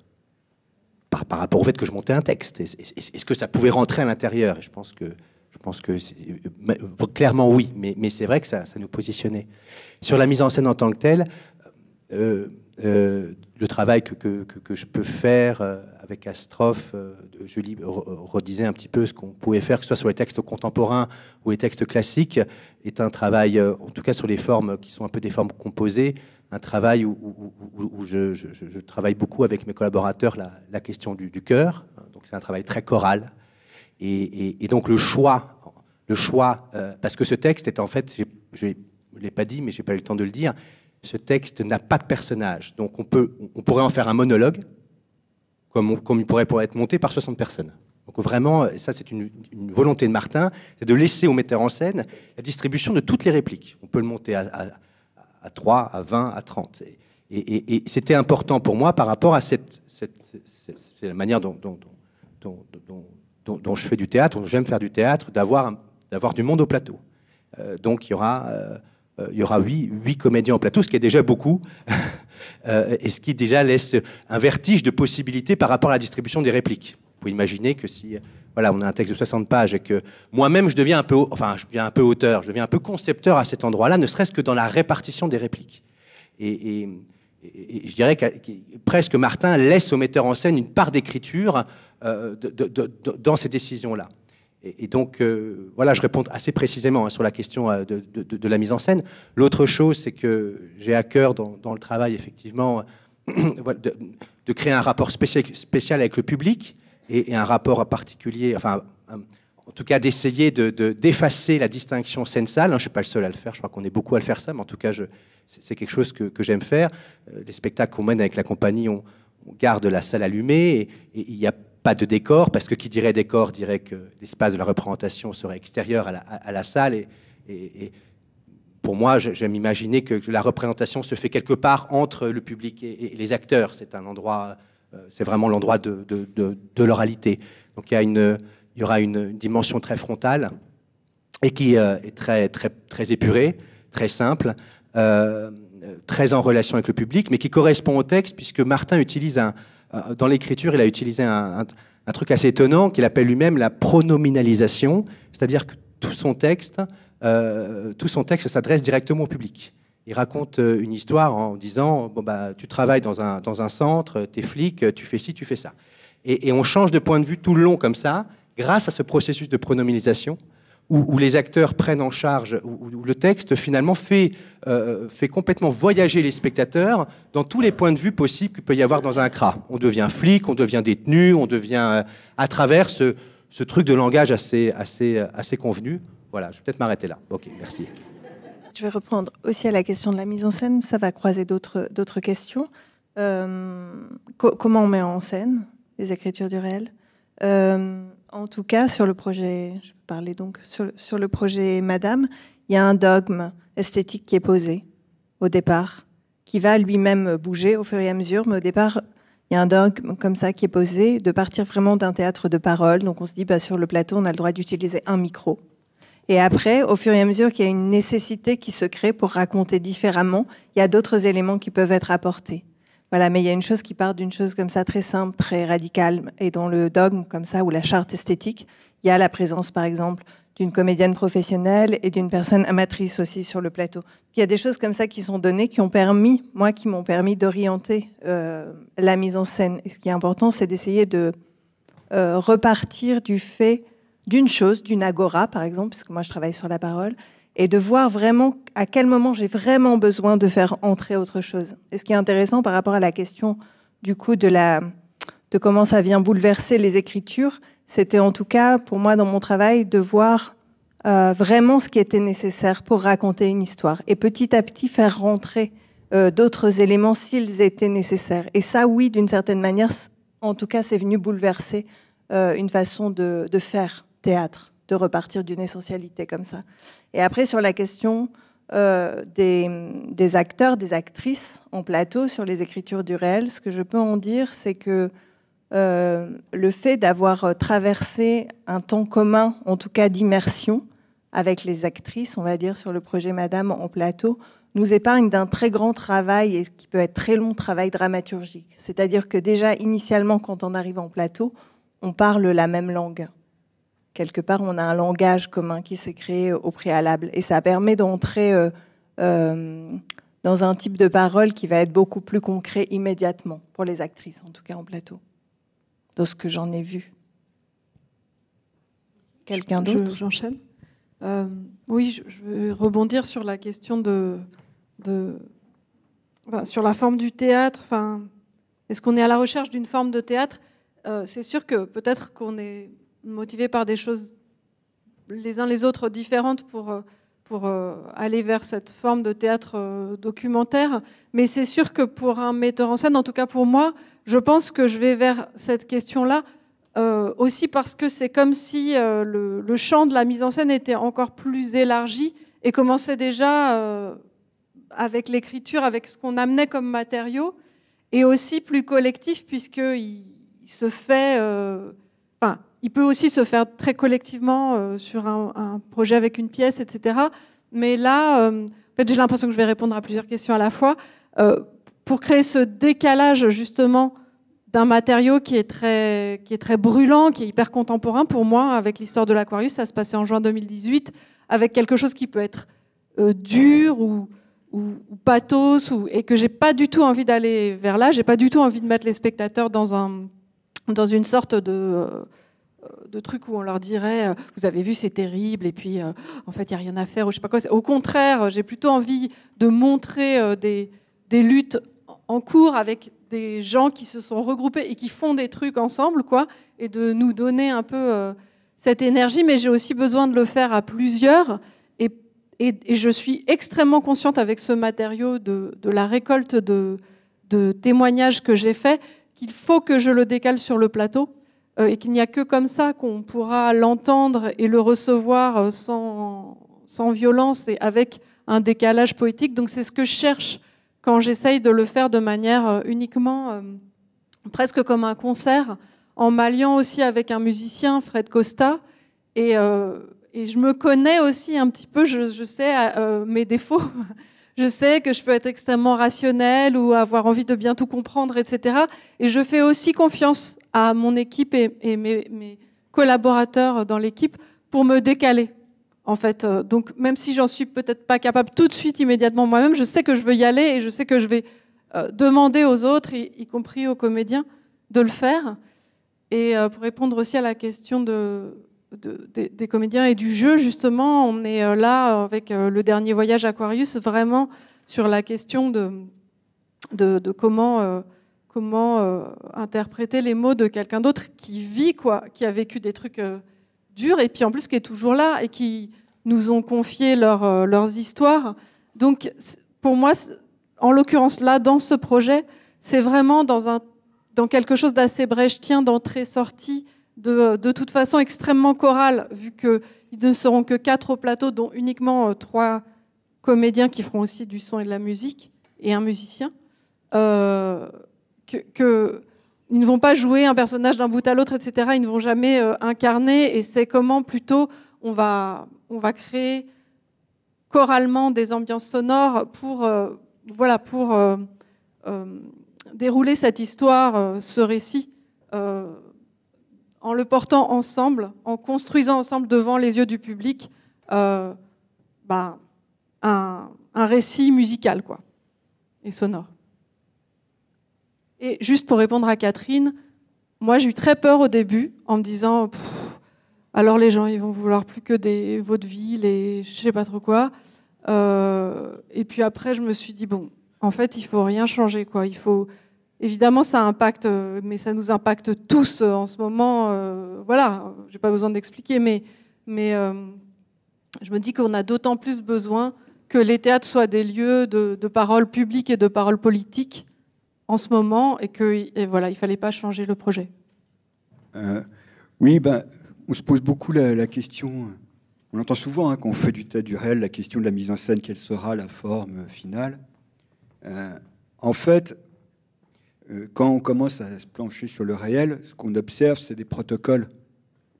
Par rapport au fait que je montais un texte. Est-ce que ça pouvait rentrer à l'intérieur? Et je pense que clairement oui, mais c'est vrai que ça nous positionnait. Sur la mise en scène en tant que telle, le travail que je peux faire avec Astrophe, Julie redisait un petit peu ce qu'on pouvait faire, que ce soit sur les textes contemporains ou les textes classiques, est un travail, en tout cas sur les formes qui sont un peu des formes composées, un travail où je travaille beaucoup avec mes collaborateurs la question du chœur. Donc c'est un travail très choral. Et donc le choix, parce que ce texte est en fait, je ne l'ai pas dit, mais je n'ai pas eu le temps de le dire, ce texte n'a pas de personnage. Donc on pourrait en faire un monologue, comme il pourrait être monté par 60 personnes. Donc vraiment, ça c'est une volonté de Martin, c'est de laisser au metteur en scène la distribution de toutes les répliques. On peut le monter à 3, à 20, à 30. Et c'était important pour moi par rapport à c'est la manière dont je fais du théâtre, dont j'aime faire du théâtre, d'avoir du monde au plateau. Donc il y aura 8 comédiens au plateau, ce qui est déjà beaucoup, et ce qui déjà laisse un vertige de possibilités par rapport à la distribution des répliques. Vous pouvez imaginer que si voilà, on a un texte de 60 pages et que moi-même je deviens un peu auteur, je deviens un peu concepteur à cet endroit-là, ne serait-ce que dans la répartition des répliques. Et je dirais que presque Martin laisse au metteur en scène une part d'écriture dans ces décisions-là. Et donc, voilà, je réponds assez précisément sur la question de la mise en scène. L'autre chose, c'est que j'ai à cœur dans le travail, effectivement, de créer un rapport spécial avec le public et un rapport particulier, enfin, en tout cas, d'essayer d'effacer la distinction scène-salle. Je ne suis pas le seul à le faire, je crois qu'on est beaucoup à le faire ça, mais en tout cas, c'est quelque chose que j'aime faire. Les spectacles qu'on mène avec la compagnie, on garde la salle allumée et il n'y a pas de décor, parce que qui dirait décor dirait que l'espace de la représentation serait extérieur à la salle. Et pour moi, j'aime imaginer que la représentation se fait quelque part entre le public et les acteurs. C'est un endroit, c'est vraiment l'endroit de l'oralité. Donc il y aura une dimension très frontale et qui est très épurée, très simple, très en relation avec le public, mais qui correspond au texte, puisque Martin utilise dans l'écriture, il a utilisé un truc assez étonnant qu'il appelle lui-même la pronominalisation, c'est-à-dire que tout son texte s'adresse directement au public. Il raconte une histoire en disant tu travailles dans un centre, t'es flic, tu fais ci, tu fais ça. Et on change de point de vue tout le long comme ça, grâce à ce processus de pronominalisation, où les acteurs prennent en charge, où le texte finalement fait complètement voyager les spectateurs dans tous les points de vue possibles qu'il peut y avoir dans un CRA. On devient flic, on devient détenu, on devient à travers ce truc de langage assez convenu. Voilà, je vais peut-être m'arrêter là. Ok, merci. Je vais reprendre aussi à la question de la mise en scène. Ça va croiser d'autres questions. Comment on met en scène les écritures du réel? En tout cas, sur le projet, je peux parler donc sur le projet Madame, il y a un dogme esthétique qui est posé au départ, qui va lui-même bouger au fur et à mesure, mais au départ, il y a un dogme comme ça qui est posé, de partir vraiment d'un théâtre de parole. Donc on se dit, sur le plateau, on a le droit d'utiliser un micro. Et après, au fur et à mesure qu'il y a une nécessité qui se crée pour raconter différemment, il y a d'autres éléments qui peuvent être apportés. Voilà, mais il y a une chose qui part d'une chose comme ça, très simple, très radicale. Et dans le dogme, comme ça, ou la charte esthétique, il y a la présence, par exemple, d'une comédienne professionnelle et d'une personne amatrice aussi sur le plateau. Il y a des choses comme ça qui sont données, qui m'ont permis d'orienter la mise en scène. Et ce qui est important, c'est d'essayer de repartir du fait d'une chose, d'une agora, par exemple, puisque moi, je travaille sur la parole, et de voir vraiment à quel moment j'ai vraiment besoin de faire entrer autre chose. Et ce qui est intéressant par rapport à la question du coup de comment ça vient bouleverser les écritures, c'était en tout cas pour moi dans mon travail de voir vraiment ce qui était nécessaire pour raconter une histoire. Et petit à petit, faire rentrer d'autres éléments s'ils étaient nécessaires. Et ça, oui, d'une certaine manière, en tout cas, c'est venu bouleverser une façon de faire théâtre, de repartir d'une essentialité comme ça. Et après, sur la question des acteurs, des actrices en plateau, sur les écritures du réel, ce que je peux en dire, c'est que le fait d'avoir traversé un temps commun, en tout cas d'immersion, avec les actrices, on va dire, sur le projet Madame en plateau, nous épargne d'un très grand travail, et qui peut être très long travail dramaturgique. C'est-à-dire que déjà, initialement, quand on arrive en plateau, on parle la même langue. Quelque part, on a un langage commun qui s'est créé au préalable. Et ça permet d'entrer dans un type de parole qui va être beaucoup plus concret immédiatement, pour les actrices, en tout cas en plateau, dans ce que j'en ai vu. Quelqu'un d'autre ? J'enchaîne. Oui, je vais rebondir sur la question sur la forme du théâtre. Enfin, est-ce qu'on est à la recherche d'une forme de théâtre ? C'est sûr que peut-être qu'on est motivé par des choses les uns les autres différentes pour aller vers cette forme de théâtre documentaire. Mais c'est sûr que pour un metteur en scène, en tout cas pour moi, je pense que je vais vers cette question-là aussi parce que c'est comme si le champ de la mise en scène était encore plus élargi et commençait déjà avec l'écriture, avec ce qu'on amenait comme matériaux, et aussi plus collectif puisqu'il se fait... il peut aussi se faire très collectivement sur un projet avec une pièce, etc. Mais là, en fait, j'ai l'impression que je vais répondre à plusieurs questions à la fois. Pour créer ce décalage, justement, d'un matériau qui est très brûlant, qui est hyper contemporain, pour moi, avec l'histoire de l'Aquarius, ça se passait en juin 2018, avec quelque chose qui peut être dur ou pathos, et que j'ai pas du tout envie d'aller vers là. J'ai pas du tout envie de mettre les spectateurs dans une sorte de trucs où on leur dirait vous avez vu, c'est terrible, et puis en fait il n'y a rien à faire, ou je sais pas quoi. Au contraire, j'ai plutôt envie de montrer des luttes en cours avec des gens qui se sont regroupés et qui font des trucs ensemble, quoi, et de nous donner un peu cette énergie. Mais j'ai aussi besoin de le faire à plusieurs, et je suis extrêmement consciente avec ce matériau de la récolte de témoignages que j'ai fait, qu'il faut que je le décale sur le plateau, et qu'il n'y a que comme ça qu'on pourra l'entendre et le recevoir sans violence et avec un décalage poétique. Donc c'est ce que je cherche quand j'essaye de le faire de manière uniquement presque comme un concert, en m'alliant aussi avec un musicien, Fred Costa, et je me connais aussi un petit peu, je sais mes défauts. Je sais que je peux être extrêmement rationnelle ou avoir envie de bien tout comprendre, etc. Et je fais aussi confiance à mon équipe et mes collaborateurs dans l'équipe pour me décaler, en fait. Donc, même si j'en suis peut-être pas capable tout de suite, immédiatement moi-même, je sais que je veux y aller et je sais que je vais demander aux autres, y compris aux comédiens, de le faire. Et pour répondre aussi à la question des comédiens et du jeu, justement, on est là avec le dernier voyage Aquarius, vraiment sur la question de comment interpréter les mots de quelqu'un d'autre qui vit, quoi, qui a vécu des trucs durs, et puis en plus qui est toujours là et qui nous ont confié leurs histoires. Donc pour moi, en l'occurrence là, dans ce projet, c'est vraiment dans quelque chose d'assez brechtien, d'entrée-sortie, de toute façon extrêmement chorale, vu qu'ils ne seront que 4 au plateau, dont uniquement 3 comédiens qui feront aussi du son et de la musique, et un musicien, ils ne vont pas jouer un personnage d'un bout à l'autre, etc. Ils ne vont jamais incarner, et c'est comment plutôt on va créer choralement des ambiances sonores pour dérouler cette histoire, ce récit, en le portant ensemble, en construisant ensemble devant les yeux du public un récit musical, quoi, et sonore. Et juste pour répondre à Catherine, moi j'ai eu très peur au début en me disant alors les gens ils vont vouloir plus que des vaudevilles et je sais pas trop quoi. Et puis après je me suis dit bon, en fait il faut rien changer, quoi. Il faut... Évidemment, ça impacte, mais ça nous impacte tous en ce moment. Voilà, j'ai pas besoin d'expliquer, mais je me dis qu'on a d'autant plus besoin que les théâtres soient des lieux de parole publique et de parole politique en ce moment, et voilà, il ne fallait pas changer le projet. Oui, on se pose beaucoup la question, on entend souvent quand on fait du théâtre du réel, la question de la mise en scène, quelle sera la forme finale. En fait, quand on commence à se plancher sur le réel, ce qu'on observe, c'est des protocoles.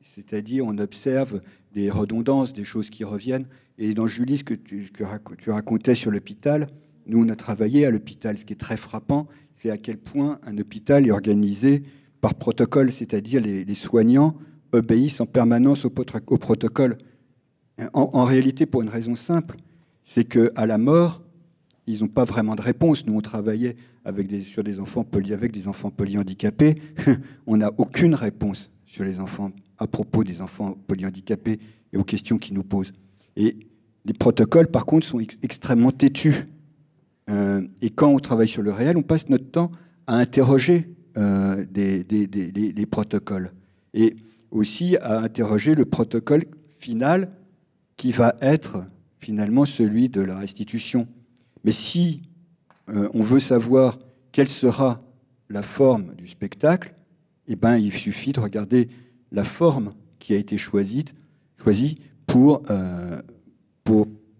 C'est-à-dire, on observe des redondances, des choses qui reviennent. Et dans Julie, ce que tu racontais sur l'hôpital, nous, on a travaillé à l'hôpital. Ce qui est très frappant, c'est à quel point un hôpital est organisé par protocole, c'est-à-dire les soignants obéissent en permanence au protocole. En réalité, pour une raison simple, c'est qu'à la mort, ils n'ont pas vraiment de réponse. Nous, on travaillait avec des enfants polyhandicapés. On n'a aucune réponse sur les enfants, à propos des enfants polyhandicapés et aux questions qu'ils nous posent. Et les protocoles, par contre, sont extrêmement têtus. Et quand on travaille sur le réel, on passe notre temps à interroger les protocoles. Et aussi à interroger le protocole final qui va être finalement celui de la restitution. Mais si on veut savoir quelle sera la forme du spectacle, eh ben, il suffit de regarder la forme qui a été choisie pour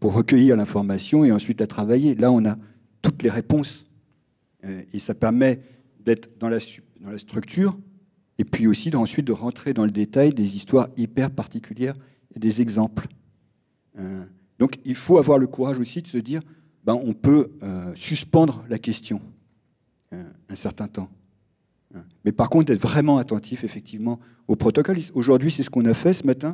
recueillir l'information et ensuite la travailler. Là, on a toutes les réponses. Et ça permet d'être dans la structure et puis aussi ensuite de rentrer dans le détail des histoires hyper particulières et des exemples. Donc, il faut avoir le courage aussi de se dire on peut suspendre la question un certain temps. Mais par contre, d'être vraiment attentif, effectivement, au protocole. Aujourd'hui, c'est ce qu'on a fait ce matin.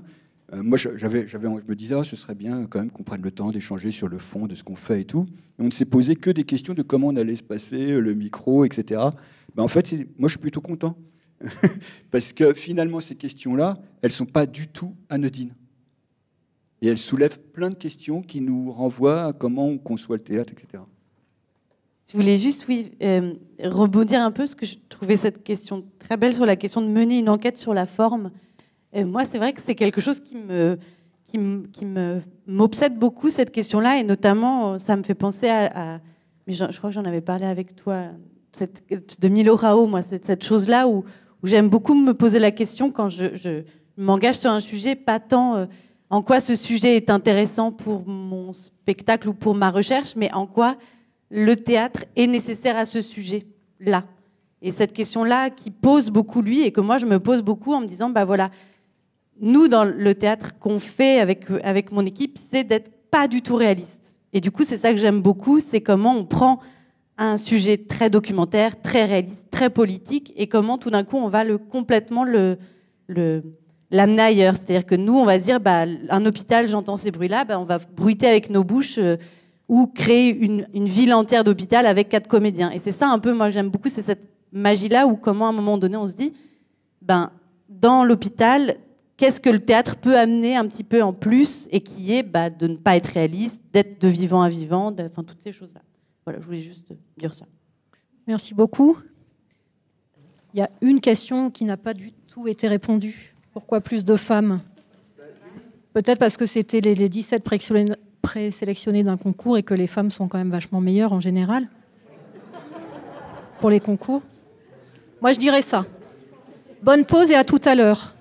Moi, je me disais, ce serait bien quand même qu'on prenne le temps d'échanger sur le fond de ce qu'on fait et tout. Et on ne s'est posé que des questions de comment on allait se passer, le micro, etc. En fait, moi, je suis plutôt content. Parce que finalement, ces questions-là, elles ne sont pas du tout anodines. Et elles soulèvent plein de questions qui nous renvoient à comment on conçoit le théâtre, etc. Je voulais juste, rebondir un peu, parce que je trouvais cette question très belle sur la question de mener une enquête sur la forme. Moi, c'est vrai que c'est quelque chose qui m'obsède beaucoup, cette question-là, et notamment, ça me fait penser mais je crois que j'en avais parlé avec toi, de Milo Rao, moi, cette chose-là où j'aime beaucoup me poser la question quand je m'engage sur un sujet, pas tant en quoi ce sujet est intéressant pour mon spectacle ou pour ma recherche, mais en quoi le théâtre est nécessaire à ce sujet-là. Et cette question-là qui pose beaucoup lui, et que moi je me pose beaucoup en me disant, voilà, nous dans le théâtre qu'on fait avec mon équipe, c'est d'être pas du tout réaliste. Et du coup, c'est ça que j'aime beaucoup, c'est comment on prend un sujet très documentaire, très réaliste, très politique, et comment tout d'un coup on va complètement l'amener ailleurs. C'est-à-dire que nous, on va se dire, un hôpital, j'entends ces bruits-là, on va bruiter avec nos bouches ou créer une ville entière d'hôpital avec 4 comédiens. Et c'est ça un peu, moi j'aime beaucoup, c'est cette magie-là où comment à un moment donné on se dit, dans l'hôpital, qu'est-ce que le théâtre peut amener un petit peu en plus, et qui est de ne pas être réaliste, d'être de vivant à vivant, toutes ces choses-là. Voilà, je voulais juste dire ça. Merci beaucoup. Il y a une question qui n'a pas du tout été répondue. Pourquoi plus de femmes ? Peut-être parce que c'était les 17 présélectionnés d'un concours et que les femmes sont quand même vachement meilleures en général pour les concours. Moi, je dirais ça. Bonne pause et à tout à l'heure.